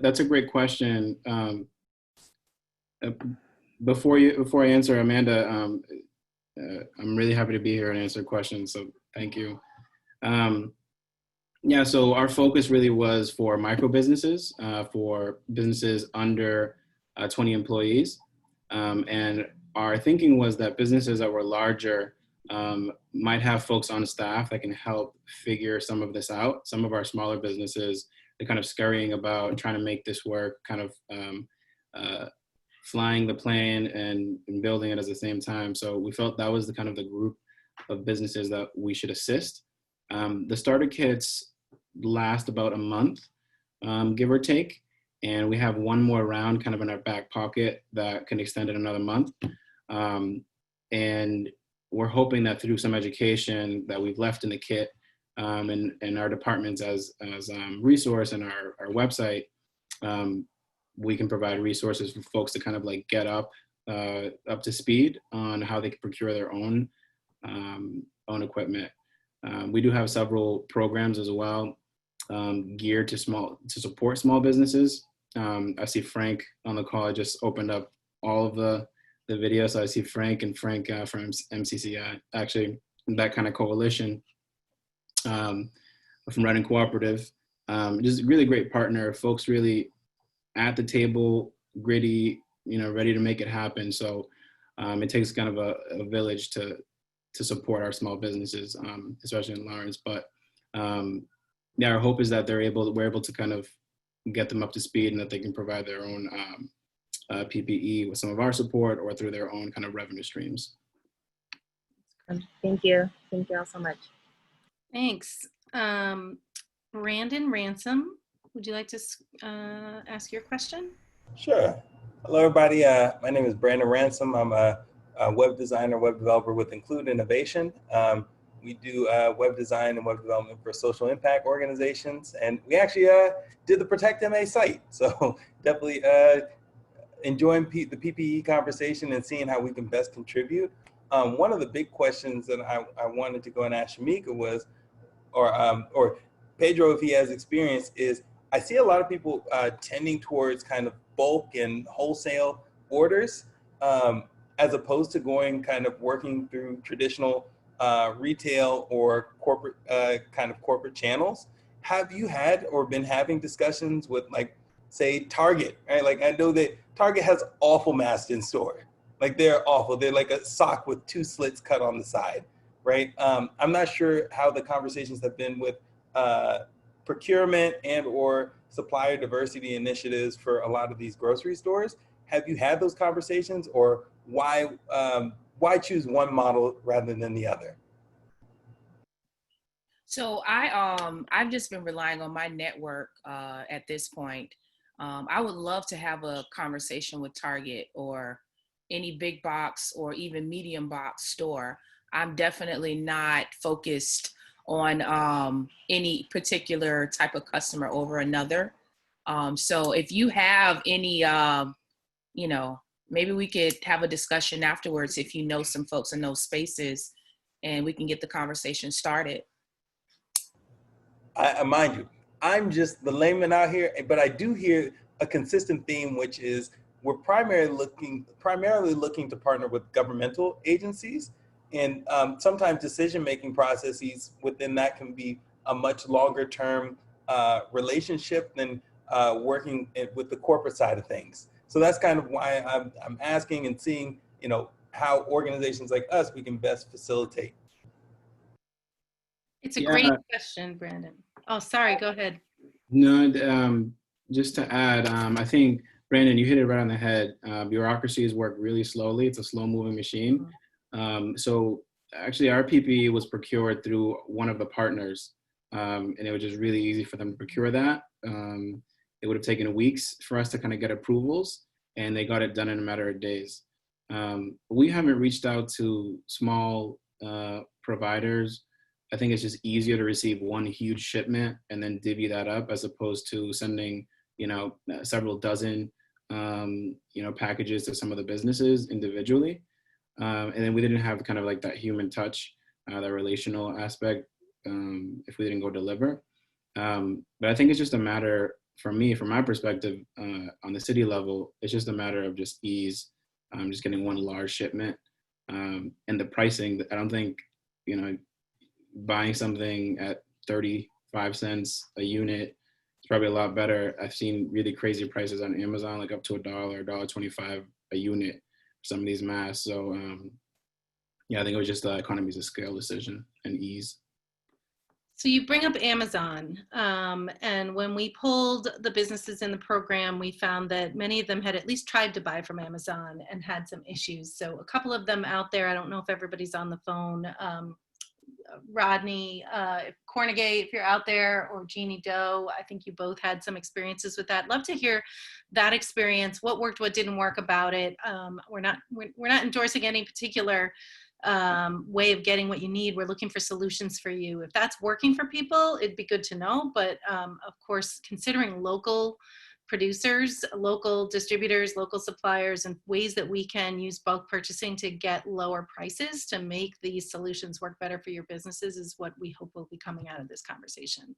that's a great question. Before I answer, Amanda, I'm really happy to be here and answer questions. So thank you. Yeah, so our focus really was for micro businesses, for businesses under 20 employees. And our thinking was that businesses that were larger might have folks on staff that can help figure some of this out. Some of our smaller businesses, they're kind of scurrying about trying to make this work, kind of flying the plane and building it at the same time. So we felt that was the kind of the group of businesses that we should assist. The starter kits last about a month, give or take. And we have one more round kind of in our back pocket that can extend it another month. And we're hoping that through some education that we've left in the kit and our departments as resource and our website, we can provide resources for folks to kind of like get up to speed on how they can procure their own equipment. We do have several programs as well geared to support small businesses. I see Frank on the call. I just opened up all of the videos. So I see Frank from MCCI, actually that kind of coalition from Running Cooperative. Just a really great partner. Folks really at the table, gritty, ready to make it happen. So it takes kind of a village to support our small businesses, especially in Lawrence. But yeah, our hope is that we're able to kind of get them up to speed and that they can provide their own PPE with some of our support or through their own kind of revenue streams. Thank you. Thank you all so much. Thanks. Brandon Ransom, would you like to ask your question? Sure. Hello, everybody. My name is Brandon Ransom. I'm a web designer, web developer with Include Innovation. We do web design and web development for social impact organizations. And we actually did the ProtectMA site. So definitely enjoying the PPE conversation and seeing how we can best contribute. One of the big questions that I wanted to go and ask Shamika was, or Pedro, if he has experience, is I see a lot of people tending towards kind of bulk and wholesale orders, as opposed to going kind of working through traditional retail or corporate kind of corporate channels. Have you had or been having discussions with, like, say, Target, right? Like, I know that Target has awful masks in store. Like, they're awful. They're like a sock with 2 slits cut on the side, right? I'm not sure how the conversations have been with procurement and or supplier diversity initiatives for a lot of these grocery stores. Have you had those conversations, or why choose one model rather than the other? So I've just been relying on my network at this point. I would love to have a conversation with Target or any big box or even medium box store. I'm definitely not focused on any particular type of customer over another. So if you have any, maybe we could have a discussion afterwards if you know some folks in those spaces and we can get the conversation started. mind you, I'm just the layman out here, but I do hear a consistent theme, which is we're primarily looking to partner with governmental agencies, and sometimes decision-making processes within that can be a much longer-term relationship than working with the corporate side of things. So that's kind of why I'm asking and seeing, you know, how organizations like us, we can best facilitate. It's a great question, Brandon. Oh, sorry, go ahead. No, just to add, I think, Brandon, you hit it right on the head. Bureaucracies work really slowly. It's a slow moving machine. So actually our PPE was procured through one of the partners, and it was just really easy for them to procure that. It would have taken weeks for us to kind of get approvals, and they got it done in a matter of days. We haven't reached out to small providers. I think it's just easier to receive one huge shipment and then divvy that up, as opposed to sending, you know, several dozen, you know, packages to some of the businesses individually. And then we didn't have kind of like that human touch, that relational aspect, if we didn't go deliver. But I think it's just a matter, for me, from my perspective, on the city level, it's just a matter of just ease, just getting one large shipment. And the pricing, I don't think, you know, buying something at 35 cents a unit is probably a lot better. I've seen really crazy prices on Amazon, like up to $1.25 a unit for some of these masks. So yeah, I think it was just the economies of scale decision and ease. So you bring up Amazon, and when we polled the businesses in the program, we found that many of them had at least tried to buy from Amazon and had some issues. So a couple of them out there, I don't know if everybody's on the phone, Rodney, Cornegay, if you're out there, or Jeannie Doe, I think you both had some experiences with that. Love to hear that experience. What worked, what didn't work about it. We're not endorsing any particular way of getting what you need. We're looking for solutions for you. If that's working for people, it'd be good to know. But of course, considering local producers, local distributors, local suppliers, and ways that we can use bulk purchasing to get lower prices to make these solutions work better for your businesses is what we hope will be coming out of this conversation.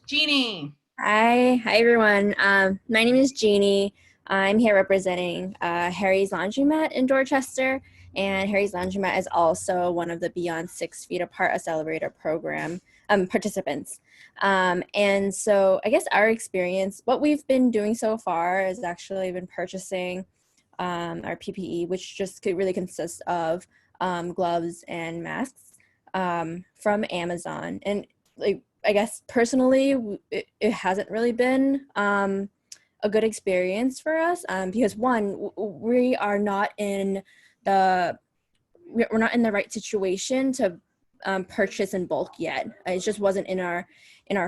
Jeannie. Hi everyone. My name is Jeannie. I'm here representing Harry's Laundromat in Dorchester, and Harry's Laundromat is also one of the Beyond 6 Feet Apart Accelerator Program participants. And so I guess our experience, what we've been doing so far is actually been purchasing our PPE, which just really consists of gloves and masks from Amazon. And like, I guess personally, it hasn't really been a good experience for us because one, we are not in the right situation to purchase in bulk yet. It just wasn't in our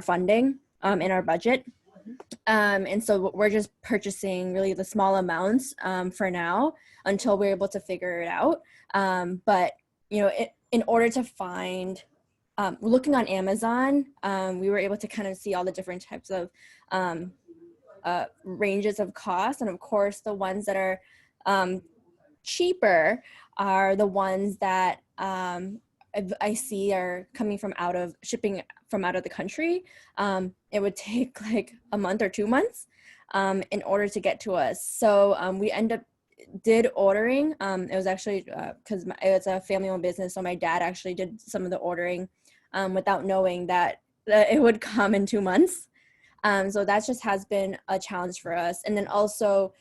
funding, in our budget. And so we're just purchasing really the small amounts for now until we're able to figure it out. But, you know, in order to find, looking on Amazon, we were able to kind of see all the different types of ranges of cost. And of course, the ones that are cheaper are the ones that I see are coming from shipping from out of the country. It would take like a month or 2 months in order to get to us. So we did ordering. It was actually because it's a family-owned business, so my dad actually did some of the ordering without knowing that it would come in 2 months. So that just has been a challenge for us. And then also,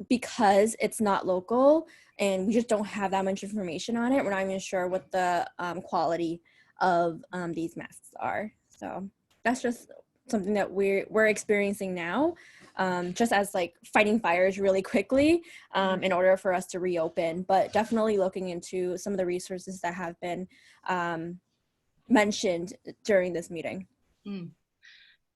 because it's not local and we just don't have that much information on it, we're not even sure what the quality of these masks are. So that's just something that we're experiencing now, just as like fighting fires really quickly in order for us to reopen, but definitely looking into some of the resources that have been mentioned during this meeting.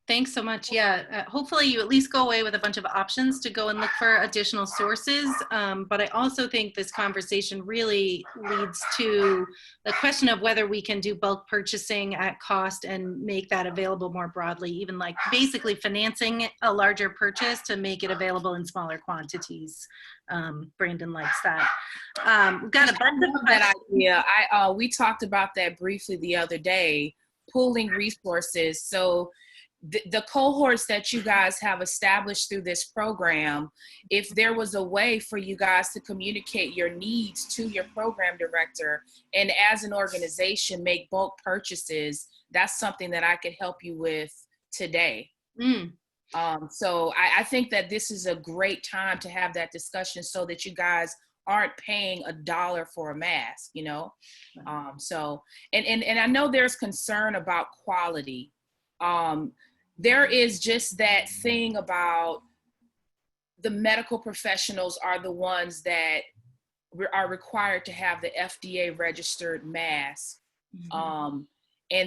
Thanks so much. Yeah, hopefully you at least go away with a bunch of options to go and look for additional sources. But I also think this conversation really leads to the question of whether we can do bulk purchasing at cost and make that available more broadly, even like basically financing a larger purchase to make it available in smaller quantities. Brandon likes that. We've got a bunch of that idea. We talked about that briefly the other day, pooling resources. So the cohorts that you guys have established through this program, if there was a way for you guys to communicate your needs to your program director and as an organization make bulk purchases, that's something that I could help you with today. So I think that this is a great time to have that discussion so that you guys aren't paying $1 for a mask, you know? So, and I know there's concern about quality. There is just that thing about the medical professionals are the ones that are required to have the FDA registered mask. And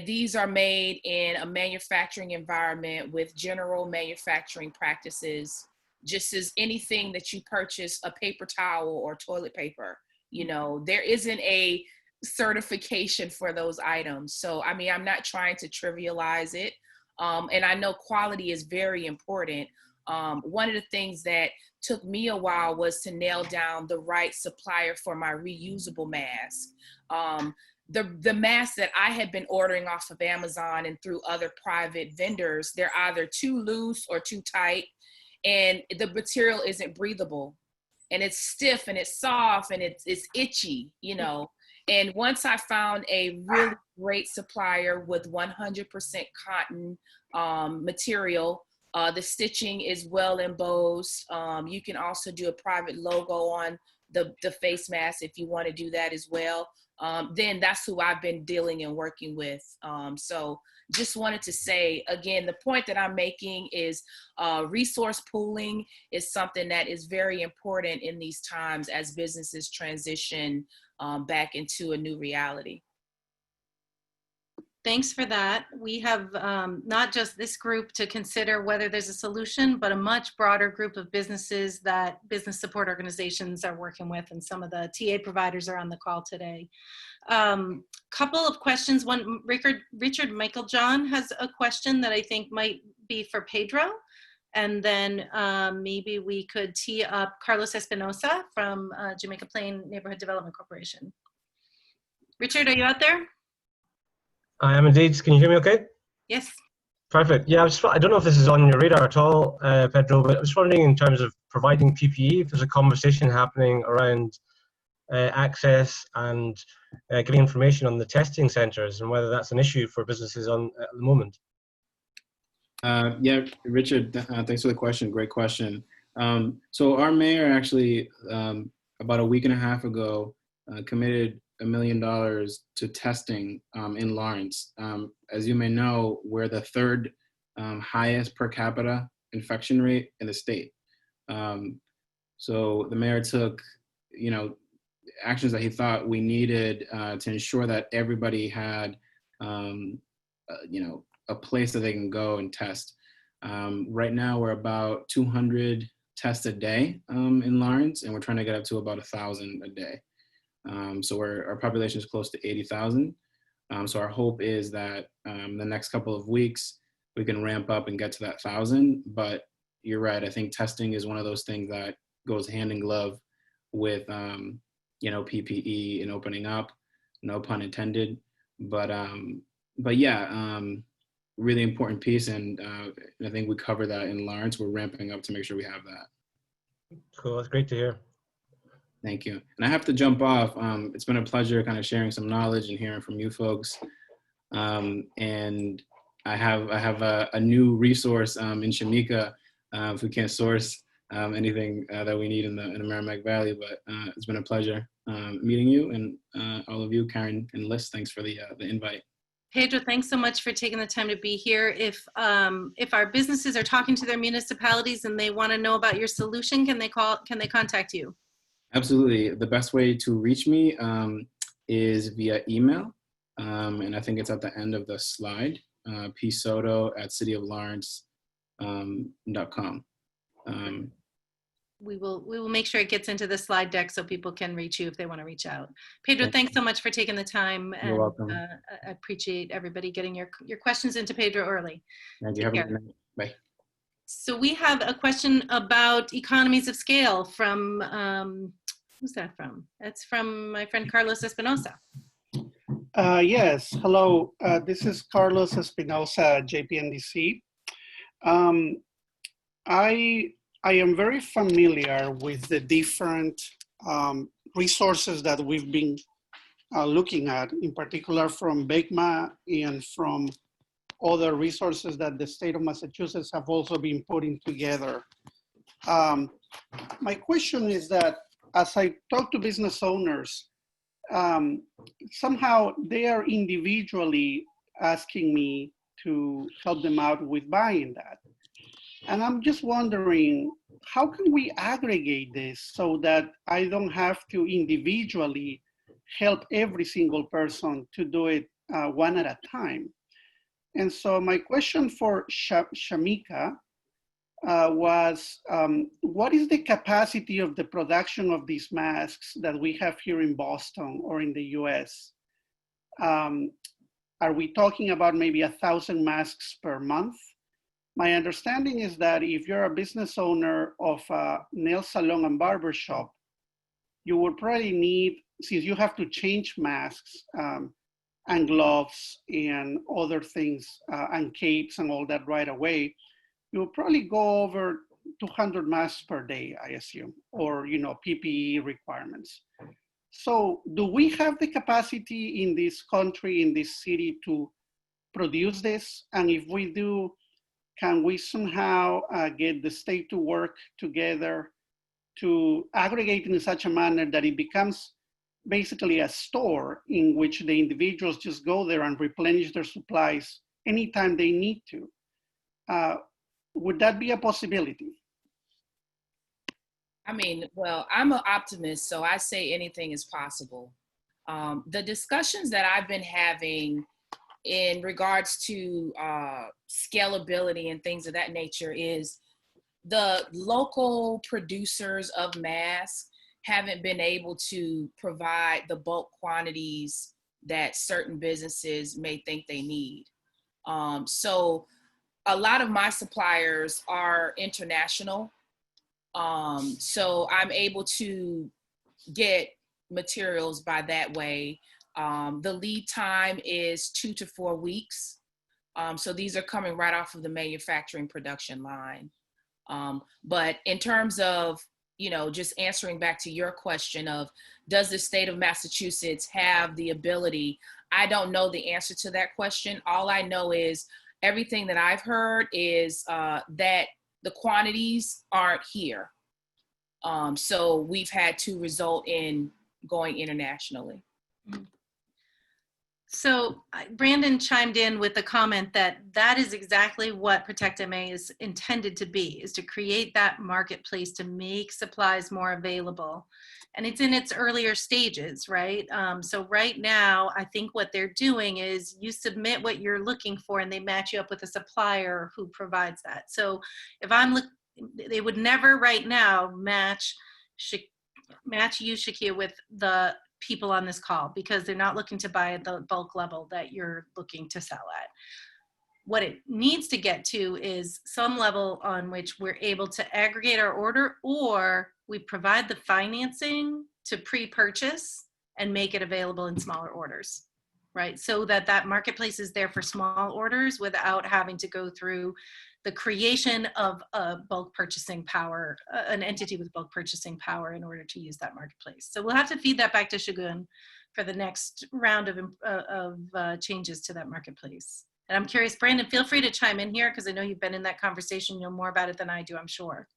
these are made in a manufacturing environment with general manufacturing practices, just as anything that you purchase, a paper towel or toilet paper, you know, there isn't a certification for those items. So, I mean, I'm not trying to trivialize it. And I know quality is very important. One of the things that took me a while was to nail down the right supplier for my reusable mask. The masks that I had been ordering off of Amazon and through other private vendors, they're either too loose or too tight, and the material isn't breathable, and it's stiff and it's soft and it's itchy, you know. And once I found a really great supplier with 100% cotton material, the stitching is well embossed. You can also do a private logo on the face mask if you want to do that as well. Then that's who I've been dealing and working with. So just wanted to say, again, the point that I'm making is resource pooling is something that is very important in these times as businesses transition back into a new reality. Thanks for that. We have not just this group to consider whether there's a solution, but a much broader group of businesses that business support organizations are working with, and some of the TA providers are on the call today. Couple of questions. One, Richard Michael John has a question that I think might be for Pedro. And then maybe we could tee up Carlos Espinosa from Jamaica Plain Neighborhood Development Corporation. Richard, are you out there? I am indeed. Can you hear me okay? Yes. Perfect. Yeah, I don't know if this is on your radar at all, Pedro, but I was wondering in terms of providing PPE, if there's a conversation happening around access and getting information on the testing centers and whether that's an issue for businesses at the moment. Yeah, Richard, thanks for the question. Great question. So our mayor actually, about a week and a half ago, committed $1 million to testing in Lawrence. As you may know, we're the third highest per capita infection rate in the state. So the mayor took, you know, actions that he thought we needed to ensure that everybody had, you know, a place that they can go and test. Right now, we're about 200 tests a day in Lawrence, and we're trying to get up to about 1,000 a day. So our population is close to 80,000. So our hope is that the next couple of weeks, we can ramp up and get to that 1,000. But you're right, I think testing is one of those things that goes hand in glove with, you know, PPE and opening up, no pun intended. But yeah, really important piece. And I think we cover that in Lawrence. We're ramping up to make sure we have that. Cool, that's great to hear. Thank you. And I have to jump off. It's been a pleasure kind of sharing some knowledge and hearing from you folks. And I have a new resource in Shamika if we can't source anything that we need in the Merrimack Valley. But it's been a pleasure meeting you, and all of you, Karen and LISC, thanks for the invite. Pedro, thanks so much for taking the time to be here. If our businesses are talking to their municipalities and they want to know about your solution, can they contact you? Absolutely. The best way to reach me is via email. And I think it's at the end of the slide. P Soto at cityoflawrence.com. We will make sure it gets into the slide deck so people can reach you if they want to reach out. Pedro, thanks so much for taking the time. You're welcome. I appreciate everybody getting your questions into Pedro early. Thank you. Have a good night. Bye. So we have a question about economies of scale from, who's that from? That's from my friend Carlos Espinosa. Yes, hello. This is Carlos Espinosa, JPNDC. I am very familiar with the different resources that we've been looking at, in particular from ProtectMA and from other resources that the state of Massachusetts have also been putting together. My question is that as I talk to business owners, somehow they are individually asking me to help them out with buying that. And I'm just wondering, how can we aggregate this so that I don't have to individually help every single person to do it one at a time? And so my question for Shamika was, what is the capacity of the production of these masks that we have here in Boston or in the US? Are we talking about maybe 1,000 masks per month? My understanding is that if you're a business owner of a nail salon and barber shop, you would probably need, since you have to change masks and gloves and other things and capes and all that right away, you'll probably go over 200 masks per day, I assume, or PPE requirements. So do we have the capacity in this country, in this city, to produce this? And if we do, can we somehow get the state to work together to aggregate in such a manner that it becomes basically a store in which the individuals just go there and replenish their supplies anytime they need to? Would that be a possibility? I mean, well, I'm an optimist, so I say anything is possible. The discussions that I've been having in regards to scalability and things of that nature is the local producers of masks haven't been able to provide the bulk quantities that certain businesses may think they need. So a lot of my suppliers are international. So I'm able to get materials by that way. The lead time is 2 to 4 weeks. So these are coming right off of the manufacturing production line. But in terms of, just answering back to your question of, does the state of Massachusetts have the ability? I don't know the answer to that question. All I know is everything that I've heard is that the quantities aren't here. So we've had to result in going internationally. So Brandon chimed in with the comment that is exactly what ProtectMA is intended to be, is to create that marketplace to make supplies more available. And it's in its earlier stages, right? So right now, I think what they're doing is you submit what you're looking for and they match you up with a supplier who provides that. So if they would never right now match you, Shakia, with the people on this call, because they're not looking to buy at the bulk level that you're looking to sell at. What it needs to get to is some level on which we're able to aggregate our order, or we provide the financing to pre-purchase and make it available in smaller orders, right? So that marketplace is there for small orders without having to go through the creation of a bulk purchasing power, an entity with bulk purchasing power in order to use that marketplace. So we'll have to feed that back to Shagun for the next round of changes to that marketplace. And I'm curious, Brandon, feel free to chime in here because I know you've been in that conversation, you know more about it than I do, I'm sure.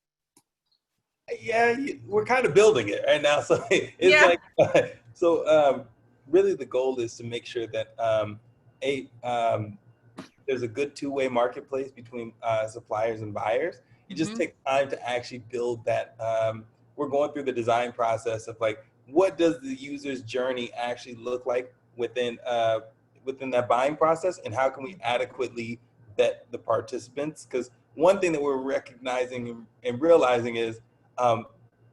Yeah, we're kind of building it right now. So it's really the goal is to make sure that there's a good two-way marketplace between suppliers and buyers. It just takes time to actually build that. We're going through the design process of like, what does the user's journey actually look like within within that buying process, and how can we adequately vet the participants? Because one thing that we're recognizing and realizing is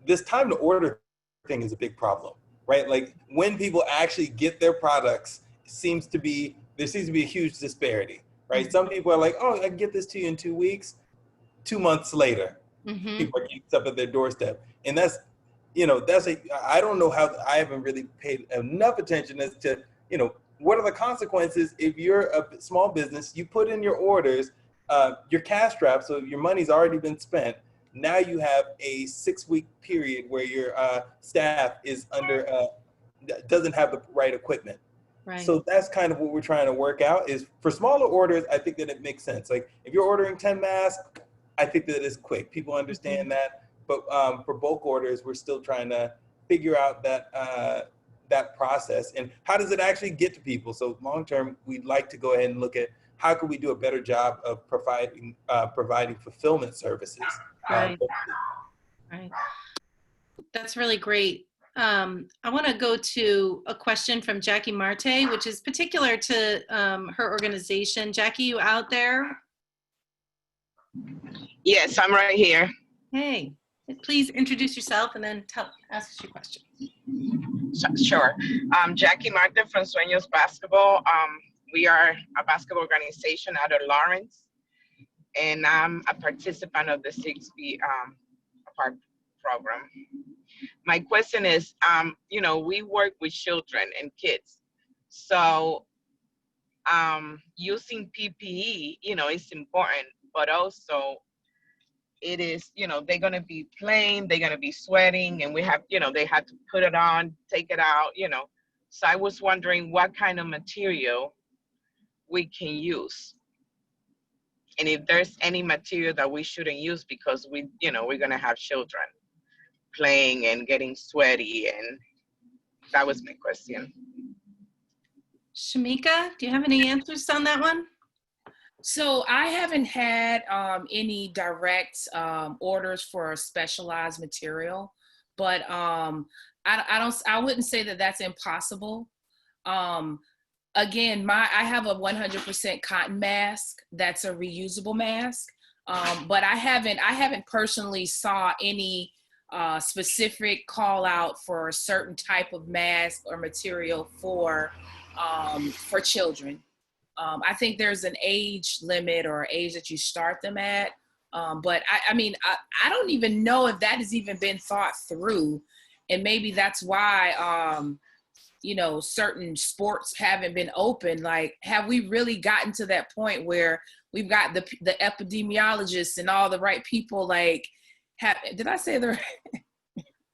this time to order thing is a big problem, right? Like when people actually get their products, there seems to be a huge disparity, right? Some people are like, oh, I can get this to you in 2 weeks. 2 months later, people are getting stuff at their doorstep. And that's, I don't know how, I haven't really paid enough attention as to, what are the consequences if you're a small business, you put in your orders, you're cash strapped, so your money's already been spent. Now you have a 6-week period where your staff is doesn't have the right equipment. Right. So that's kind of what we're trying to work out is for smaller orders, I think that it makes sense. Like if you're ordering 10 masks, I think that it's quick. People understand that. But for bulk orders, we're still trying to figure out that process and how does it actually get to people. So long term, we'd like to go ahead and look at how can we do a better job of providing fulfillment services. Right. Right. That's really great. I want to go to a question from Jackie Marte, which is particular to her organization. Jackie, you out there? Yes, I'm right here. Hey, please introduce yourself and then ask us your question. Sure. Jackie Martin from Sueños Basketball. We are a basketball organization out of Lawrence, and I'm a participant of the 6 Feet Apart program. My question is, we work with children and kids. So using PPE, is important, but also it is, they're going to be playing, they're going to be sweating, and we have, they have to put it on, take it out, So I was wondering what kind of material we can use. And if there's any material that we shouldn't use because we're going to have children playing and getting sweaty, and that was my question. Shamika, do you have any answers on that one? So I haven't had any direct orders for specialized material, but I wouldn't say that that's impossible. Again, I have a 100% cotton mask that's a reusable mask, but I haven't personally saw any specific call out for a certain type of mask or material for children. I think there's an age limit or age that you start them at. But I don't even know if that has even been thought through. And maybe that's why, certain sports haven't been open. Like, have we really gotten to that point where we've got the epidemiologists and all the right people, did I say the right?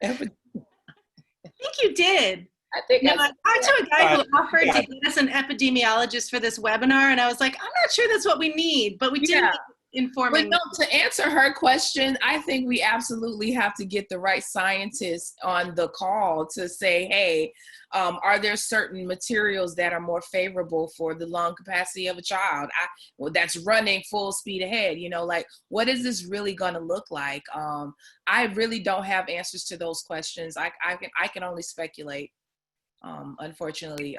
I think you did. I think I talked to a guy who offered to get us an epidemiologist for this webinar, and I was like, I'm not sure that's what we need, but we did need informing. But no, to answer her question, I think we absolutely have to get the right scientists on the call to say, hey, are there certain materials that are more favorable for the lung capacity of a child that's running full speed ahead? What is this really going to look like? I really don't have answers to those questions. I can only speculate. Unfortunately,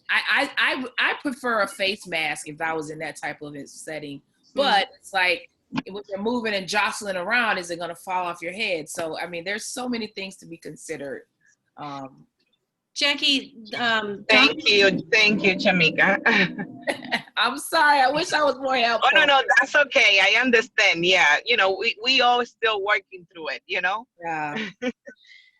I prefer a face mask if I was in that type of setting, but it's like when you're moving and jostling around, is it going to fall off your head? So, there's so many things to be considered. Jackie, thank you, Shamika. I'm sorry. I wish I was more helpful. Oh, no, that's okay. I understand. Yeah. We all still working through it, Yeah.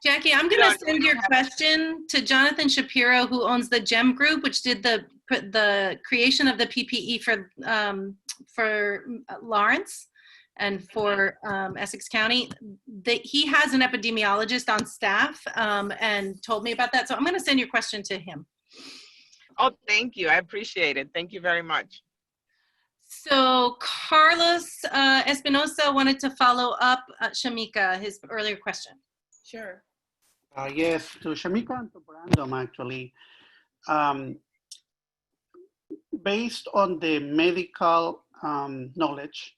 Jackie, I'm going to send your question to Jonathan Shapiro, who owns the GEM Group, which did the creation of the PPE for Lawrence and for Essex County. He has an epidemiologist on staff and told me about that. So I'm going to send your question to him. Oh, thank you. I appreciate it. Thank you very much. So Carlos Espinosa wanted to follow up Shamika, his earlier question. Sure. Yes, to Shamika and to Brandon, actually. Based on the medical knowledge,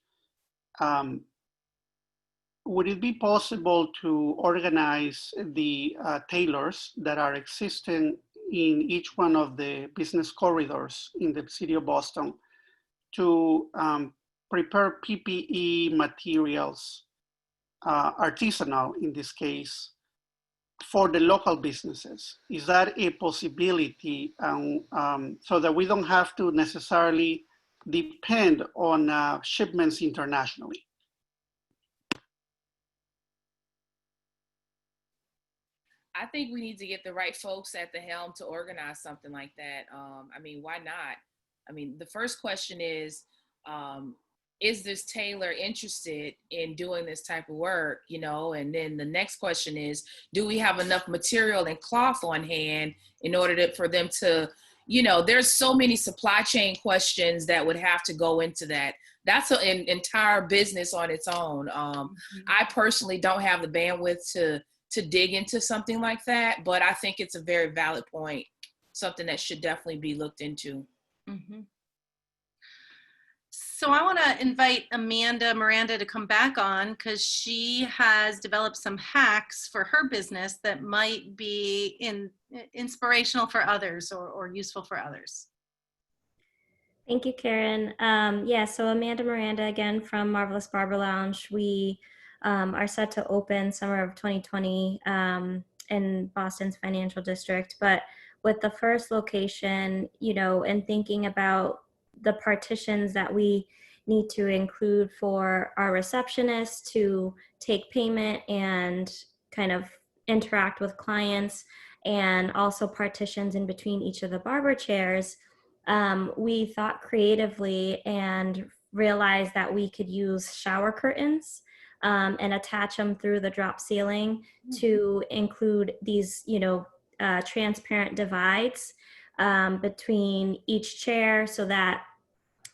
would it be possible to organize the tailors that are existing in each one of the business corridors in the city of Boston to prepare PPE materials, artisanal in this case, for the local businesses? Is that a possibility, so that we don't have to necessarily depend on shipments internationally? I think we need to get the right folks at the helm to organize something like that. I mean, why not? I mean, the first question is this tailor interested in doing this type of work, you know? And then the next question is, do we have enough material and cloth on hand in order for them to, you know, there's so many supply chain questions that would have to go into that. That's an entire business on its own. I personally don't have the bandwidth to dig into something like that, but I think it's a very valid point, something that should definitely be looked into. Mm-hmm. So I want to invite Miranda to come back on, because she has developed some hacks for her business that might be inspirational for others or useful for others. Thank you, Karen. Yeah, so Amanda Miranda again from Marvelous Barber Lounge. We are set to open summer of 2020 in Boston's financial district. But with the first location, you know, and thinking about the partitions that we need to include for our receptionists to take payment and kind of interact with clients, and also partitions in between each of the barber chairs, we thought creatively and realized that we could use shower curtains and attach them through the drop ceiling to include these, you know, transparent divides between each chair, so that,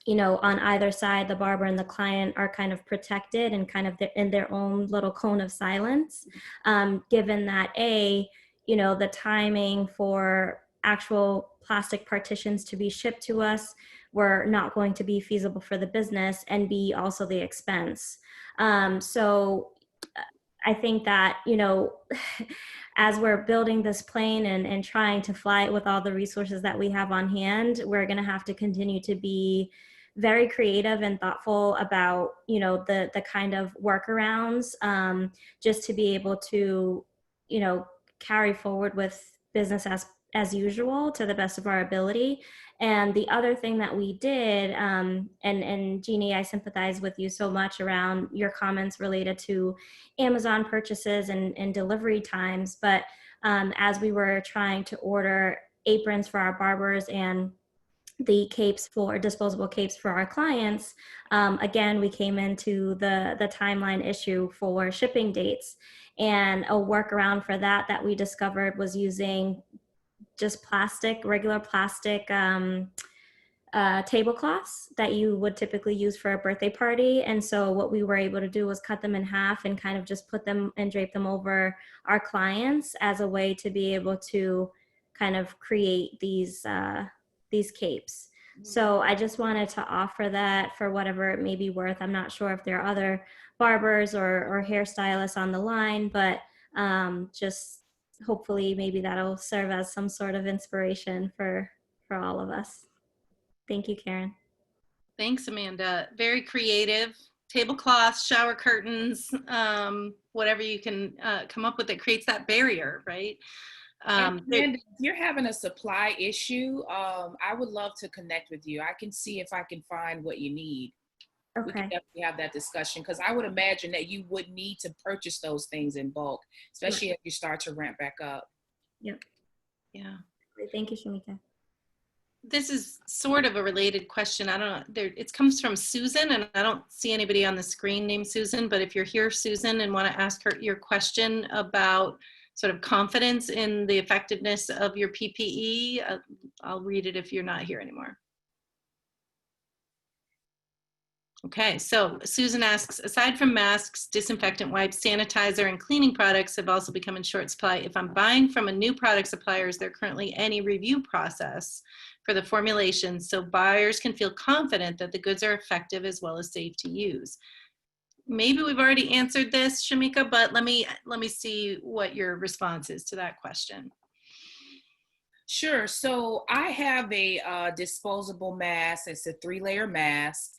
you know, on either side, the barber and the client are kind of protected and kind of in their own little cone of silence, given that you know, the timing for actual plastic partitions to be shipped to us were not going to be feasible for the business, and B, also the expense. So I think that, you know, as we're building this plane and trying to fly it with all the resources that we have on hand, we're going to have to continue to be very creative and thoughtful about, you know, the kind of workarounds, just to be able to, you know, carry forward with business as usual to the best of our ability. And the other thing that we did, and Jeannie, I sympathize with you so much around your comments related to Amazon purchases and delivery times. But as we were trying to order aprons for our barbers and the capes for disposable capes for our clients, again, we came into the timeline issue for shipping dates. And a workaround for that we discovered was using just regular plastic tablecloths that you would typically use for a birthday party. And so what we were able to do was cut them in half and kind of just put them and drape them over our clients as a way to be able to kind of create these capes. So I just wanted to offer that for whatever it may be worth. I'm not sure if there are other barbers or hairstylists on the line, but just hopefully maybe that'll serve as some sort of inspiration for all of us. Thank you, Karen. Thanks, Amanda. Very creative. Tablecloths, shower curtains, whatever you can come up with that creates that barrier, right? And if you're having a supply issue, I would love to connect with you. I can see if I can find what you need. Okay. We can definitely have that discussion, because I would imagine that you would need to purchase those things in bulk, especially if you start to ramp back up. Yep. Yeah. Great. Thank you, Shamika. This is sort of a related question. I don't know. It comes from Susan, and I don't see anybody on the screen named Susan, but if you're here, Susan, and want to ask her your question about sort of confidence in the effectiveness of your PPE, I'll read it if you're not here anymore. Okay, so Susan asks, aside from masks, disinfectant wipes, sanitizer, and cleaning products have also become in short supply. If I'm buying from a new product supplier, is there currently any review process for the formulation so buyers can feel confident that the goods are effective as well as safe to use? Maybe we've already answered this, Shamika, but let me see what your response is to that question. Sure. So I have a disposable mask. It's a 3-layer mask.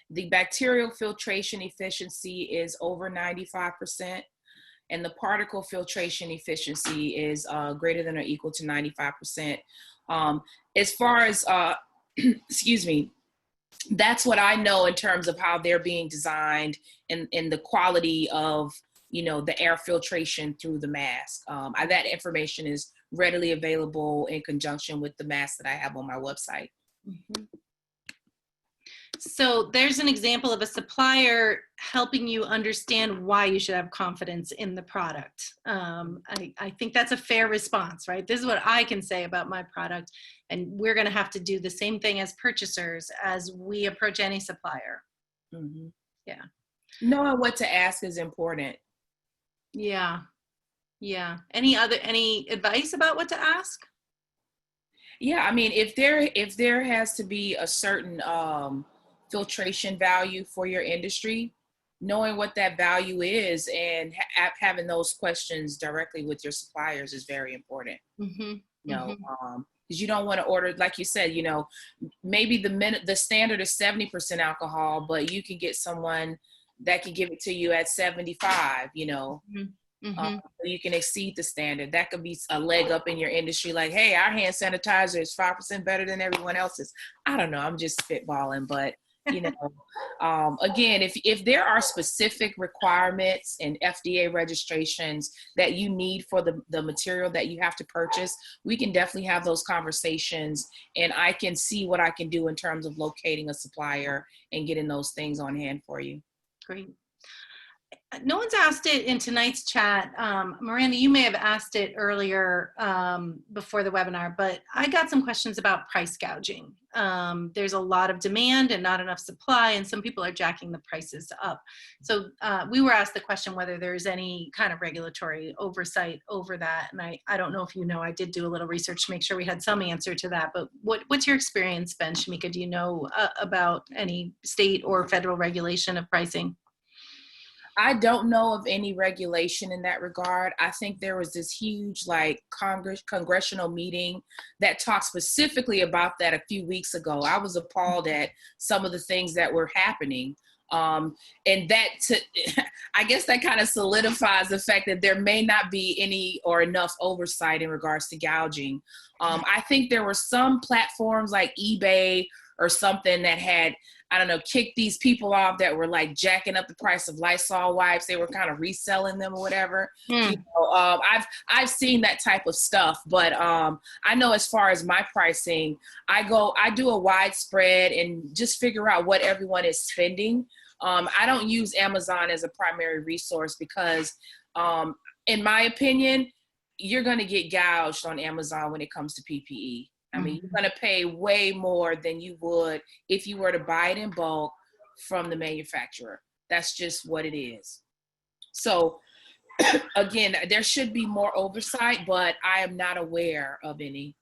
The bacterial filtration efficiency is over 95%, and the particle filtration efficiency is greater than or equal to 95%. As far as, excuse me, that's what I know in terms of how they're being designed and the quality of, you know, the air filtration through the mask. That information is readily available in conjunction with the mask that I have on my website. Mm-hmm. So there's an example of a supplier helping you understand why you should have confidence in the product. I think that's a fair response, right? This is what I can say about my product, and we're going to have to do the same thing as purchasers as we approach any supplier. Mm-hmm. Yeah. Knowing what to ask is important. Yeah. Yeah. Any advice about what to ask? Yeah, I mean, if there has to be a certain filtration value for your industry, knowing what that value is and having those questions directly with your suppliers is very important. Mm-hmm. You know, because you don't want to order, like you said, you know, maybe the standard is 70% alcohol, but you can get someone that can give it to you at 75, you know. Mm-hmm. You can exceed the standard. That could be a leg up in your industry, like, hey, our hand sanitizer is 5% better than everyone else's. I don't know, I'm just spitballing, but you know, again, if there are specific requirements and FDA registrations that you need for the material that you have to purchase, we can definitely have those conversations, and I can see what I can do in terms of locating a supplier and getting those things on hand for you. Great. No one's asked it in tonight's chat. Miranda, you may have asked it earlier before the webinar, but I got some questions about price gouging. There's a lot of demand and not enough supply, and some people are jacking the prices up. So we were asked the question whether there's any kind of regulatory oversight over that. And I don't know if you know, I did do a little research to make sure we had some answer to that. But what's your experience been, Shamika? Do you know about any state or federal regulation of pricing? I don't know of any regulation in that regard. I think there was this huge like congressional meeting that talked specifically about that a few weeks ago. I was appalled at some of the things that were happening. And that, I guess that kind of solidifies the fact that there may not be any or enough oversight in regards to gouging. I think there were some platforms like eBay or something that had, I don't know, kicked these people off that were like jacking up the price of Lysol wipes. They were kind of reselling them or whatever. You know, I've seen that type of stuff, but I know as far as my pricing, I do a widespread and just figure out what everyone is spending. I don't use Amazon as a primary resource because, in my opinion, you're going to get gouged on Amazon when it comes to PPE. I mean, you're going to pay way more than you would if you were to buy it in bulk from the manufacturer. That's just what it is. So again, there should be more oversight, but I am not aware of any.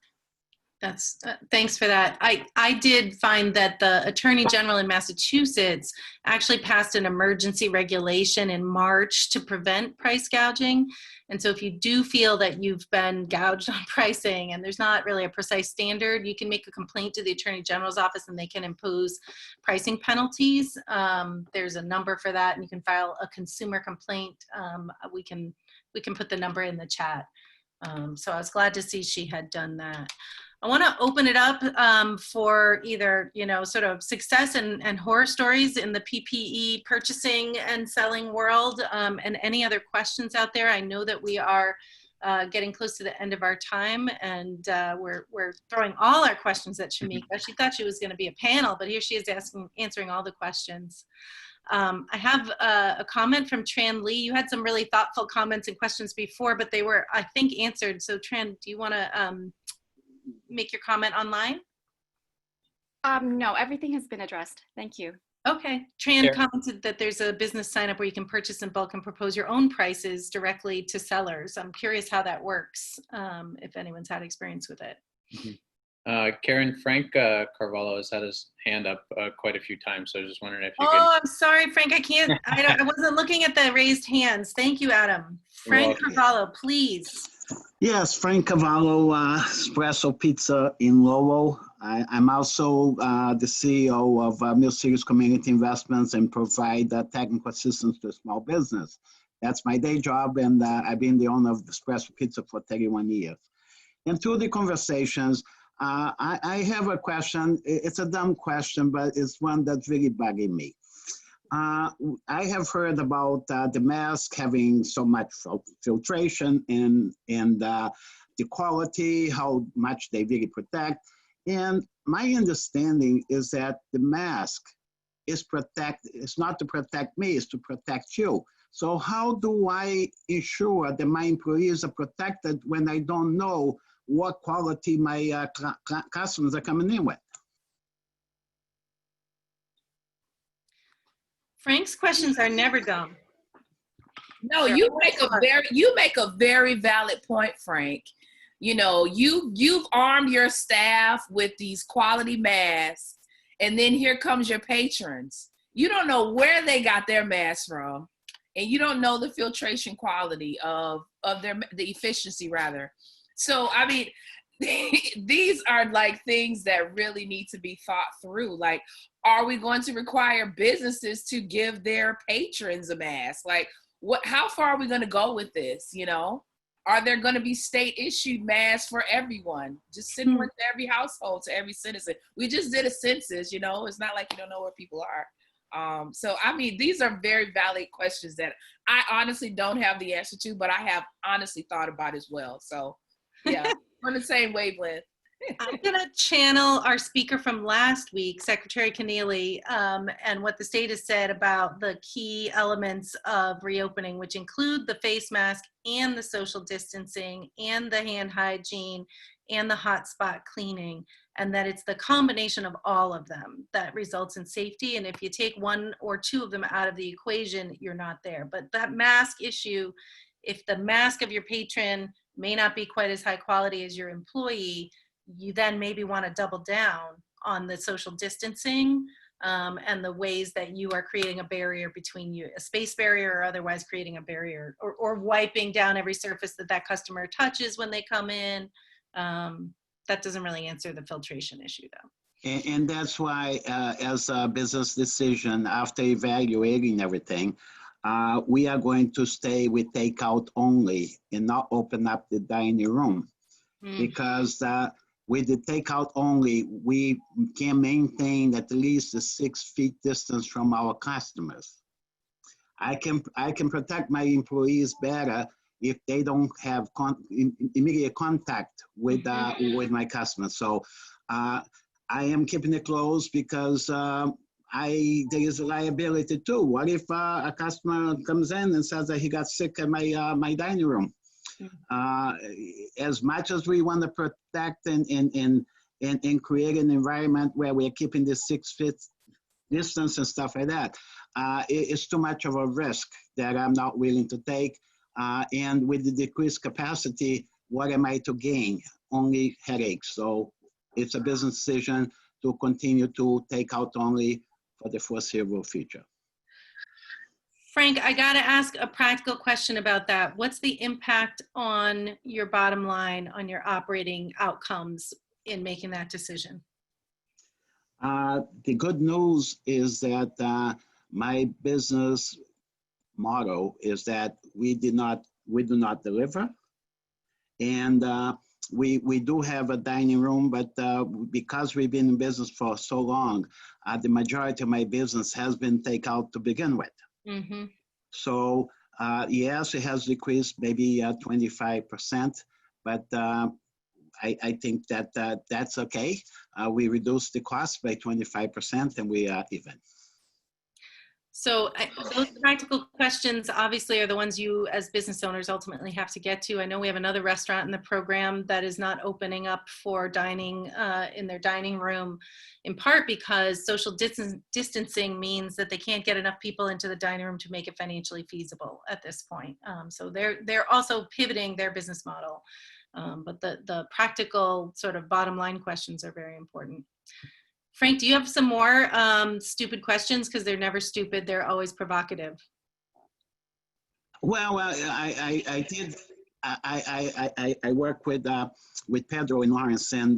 That's thanks for that. I did find that the Attorney General in Massachusetts actually passed an emergency regulation in March to prevent price gouging. And so if you do feel that you've been gouged on pricing and there's not really a precise standard, you can make a complaint to the Attorney General's office and they can impose pricing penalties. There's a number for that, and you can file a consumer complaint. We can put the number in the chat. So I was glad to see she had done that. I want to open it up for either, you know, sort of success and horror stories in the PPE purchasing and selling world, and any other questions out there. I know that we are getting close to the end of our time, and we're throwing all our questions at Shamika. She thought she was going to be a panel, but here she is answering all the questions. I have a comment from Tran Lee. You had some really thoughtful comments and questions before, but they were, I think, answered. So Tran, do you want to make your comment online? No, everything has been addressed. Thank you. Okay. Tran commented that there's a business sign up where you can purchase in bulk and propose your own prices directly to sellers. I'm curious how that works, if anyone's had experience with it. Karen, Frank Carvalho has had his hand up quite a few times, so I was just wondering if you could. I'm sorry, Frank. I wasn't looking at the raised hands. Thank you, Adam. Frank Carvalho, please. Yes, Frank Cavallo, Espresso Pizza in Lowell. I'm also the CEO of Mill Cities Community Investments and provide technical assistance to small business. That's my day job, and I've been the owner of Espresso Pizza for 31 years. And through the conversations, I have a question. It's a dumb question, but it's one that's really bugging me. I have heard about the mask having so much filtration and the quality, how much they really protect. And my understanding is that the mask is it's not to protect me, it's to protect you. So how do I ensure that my employees are protected when I don't know what quality my customers are coming in with? Frank's questions are never dumb. No, you make a very valid point, Frank. You know, you've armed your staff with these quality masks, and then here comes your patrons. You don't know where they got their masks from, and you don't know the filtration quality of the efficiency rather. So I mean, these are like things that really need to be thought through. Like, are we going to require businesses to give their patrons a mask? Like, how far are we going to go with this? You know, are there going to be state issued masks for everyone, just similar to every household, to every citizen? We just did a census, you know, it's not like you don't know where people are. So, I mean, these are very valid questions that I honestly don't have the answer to, but I have honestly thought about as well. So yeah, we're on the same wavelength. I'm going to channel our speaker from last week, Secretary Keneally, and what the state has said about the key elements of reopening, which include the face mask and the social distancing and the hand hygiene and the hotspot cleaning, and that it's the combination of all of them that results in safety. And if you take one or two of them out of the equation, you're not there. But that mask issue, if the mask of your patron may not be quite as high quality as your employee, you then maybe want to double down on the social distancing and the ways that you are creating a barrier between you, a space barrier, or otherwise creating a barrier, or wiping down every surface that customer touches when they come in. That doesn't really answer the filtration issue though. And that's why, as a business decision, after evaluating everything, we are going to stay with takeout only and not open up the dining room. Because with the takeout only, we can maintain at least a 6 feet distance from our customers. I can protect my employees better if they don't have immediate contact with my customers. So I am keeping it closed because there is a liability too. What if a customer comes in and says that he got sick at my dining room? As much as we want to protect and create an environment where we're keeping the 6 feet distance and stuff like that, it's too much of a risk that I'm not willing to take. And with the decreased capacity, what am I to gain? Only headaches. So it's a business decision to continue to take out only for the foreseeable future. Frank, I got to ask a practical question about that. What's the impact on your bottom line, on your operating outcomes in making that decision? The good news is that my business motto is that we do not deliver, and we do have a dining room, but because we've been in business for so long, the majority of my business has been takeout to begin with. Mm-hmm. So yes, it has decreased maybe 25%, but I think that that's okay. We reduced the cost by 25% and we are even. So those practical questions obviously are the ones you as business owners ultimately have to get to. I know we have another restaurant in the program that is not opening up for dining in their dining room, in part because social distancing means that they can't get enough people into the dining room to make it financially feasible at this point. So they're also pivoting their business model. But the practical sort of bottom line questions are very important. Frank, do you have some more stupid questions? Because they're never stupid, they're always provocative. Well, I did I work with Pedro in Lawrence, and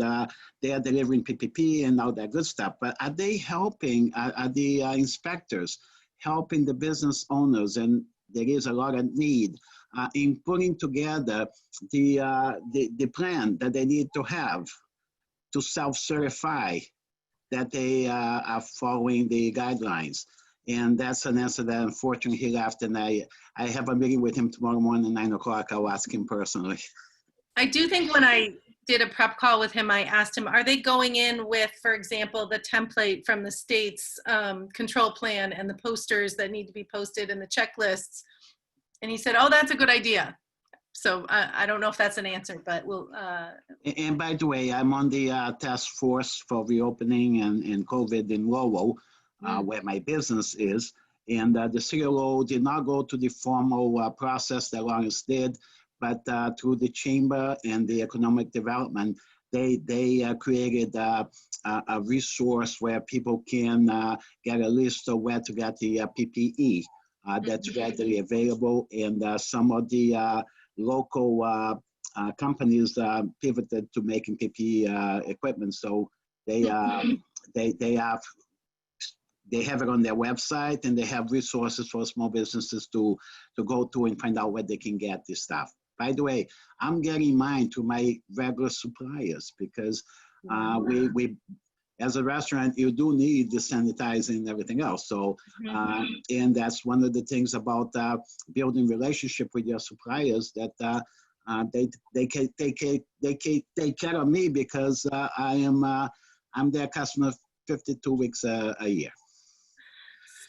they are delivering PPP and all that good stuff. But are they helping? Are the inspectors helping the business owners? And there is a lot of need in putting together the plan that they need to have to self-certify that they are following the guidelines. And that's an answer that unfortunately he left, and I have a meeting with him tomorrow morning at 9 o'clock. I'll ask him personally. I do think when I did a prep call with him, I asked him, are they going in with, for example, the template from the state's control plan and the posters that need to be posted and the checklists? And he said, oh, that's a good idea. So I don't know if that's an answer, but we'll. And by the way, I'm on the task force for reopening and COVID in Lowell, where my business is. And the CLO did not go to the formal process that Lawrence did, but through the chamber and the economic development, they created a resource where people can get a list of where to get the PPE that's readily available. And some of the local companies pivoted to making PPE equipment. So they have it on their website, and they have resources for small businesses to go to and find out where they can get this stuff. By the way, I'm getting mine to my regular suppliers because we as a restaurant, you do need the sanitizing and everything else. So, and that's one of the things about building relationship with your suppliers, that they take care of me because I'm their customer 52 weeks a year.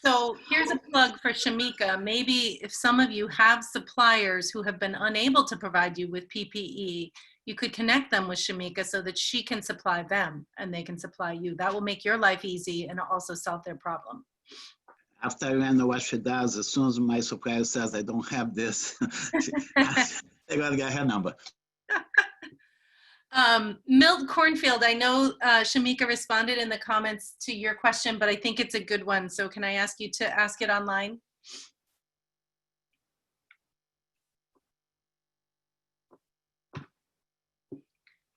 So here's a plug for Shamika. Maybe if some of you have suppliers who have been unable to provide you with PPE, you could connect them with Shamika so that she can supply them and they can supply you. That will make your life easy and also solve their problem. After I learn what she does, as soon as my supplier says I don't have this, they gotta get her number. Milt Cornfield, I know Shamika responded in the comments to your question, but I think it's a good one. So can I ask you to ask it online?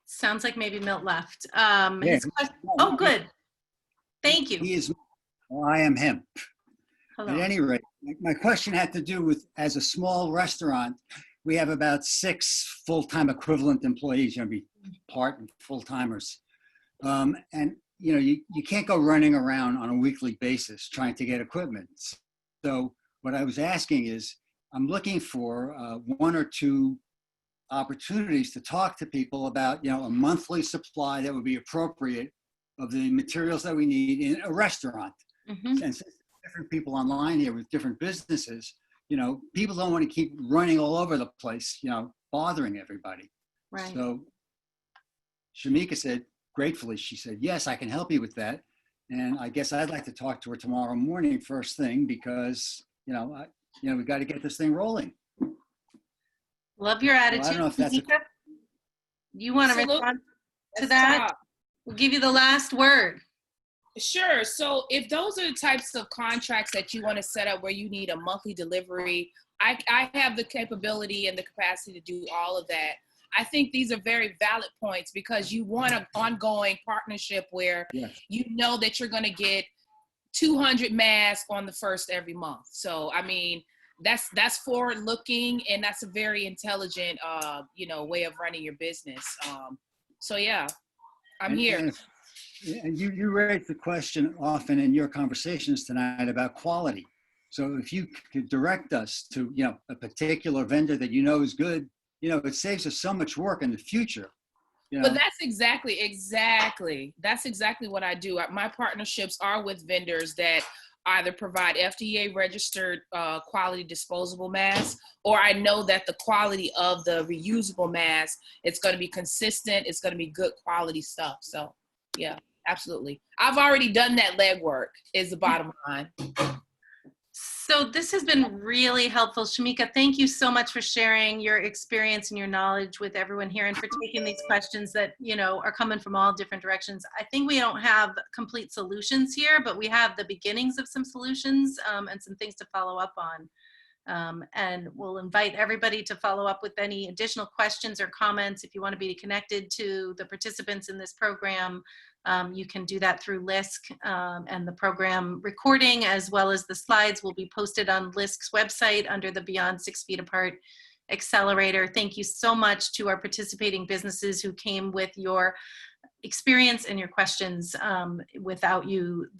Sounds like maybe Milt left. Oh, good. Thank you. He is, well, I am him. Hello. At any rate, my question had to do with, as a small restaurant, we have about 6 full-time equivalent employees, part and full-timers. And you can't go running around on a weekly basis trying to get equipment. So what I was asking is, I'm looking for 1 or 2 opportunities to talk to people about, a monthly supply that would be appropriate of the materials that we need in a restaurant. And since different people online here with different businesses, people don't want to keep running all over the place, bothering everybody. Right. So Shamika said, gratefully, she said, yes, I can help you with that. And I guess I'd like to talk to her tomorrow morning first thing because, we got to get this thing rolling. Love your attitude. Well, I don't know if that's you want to respond to that? We'll give you the last word. Sure. So if those are the types of contracts that you want to set up where you need a monthly delivery, I have the capability and the capacity to do all of that. I think these are very valid points because you want an ongoing partnership where you know that you're going to get 200 masks on the first every month. So, I mean, that's forward looking, and that's a very intelligent, way of running your business. So yeah, I'm here. And you raised the question often in your conversations tonight about quality. So if you could direct us to, a particular vendor that is good, it saves us so much work in the future. But that's exactly what I do. My partnerships are with vendors that either provide FDA registered quality disposable masks, or I know that the quality of the reusable mask, it's going to be consistent. It's going to be good quality stuff. So yeah, absolutely. I've already done that legwork is the bottom line. So this has been really helpful. Shamika, thank you so much for sharing your experience and your knowledge with everyone here and for taking these questions that, are coming from all different directions. I think we don't have complete solutions here, but we have the beginnings of some solutions and some things to follow up on. And we'll invite everybody to follow up with any additional questions or comments. If you want to be connected to the participants in this program, you can do that through LISC, and the program recording as well as the slides will be posted on LISC's website under the Beyond 6 Feet Apart Accelerator. Thank you so much to our participating businesses who came with your experience and your questions. Without you,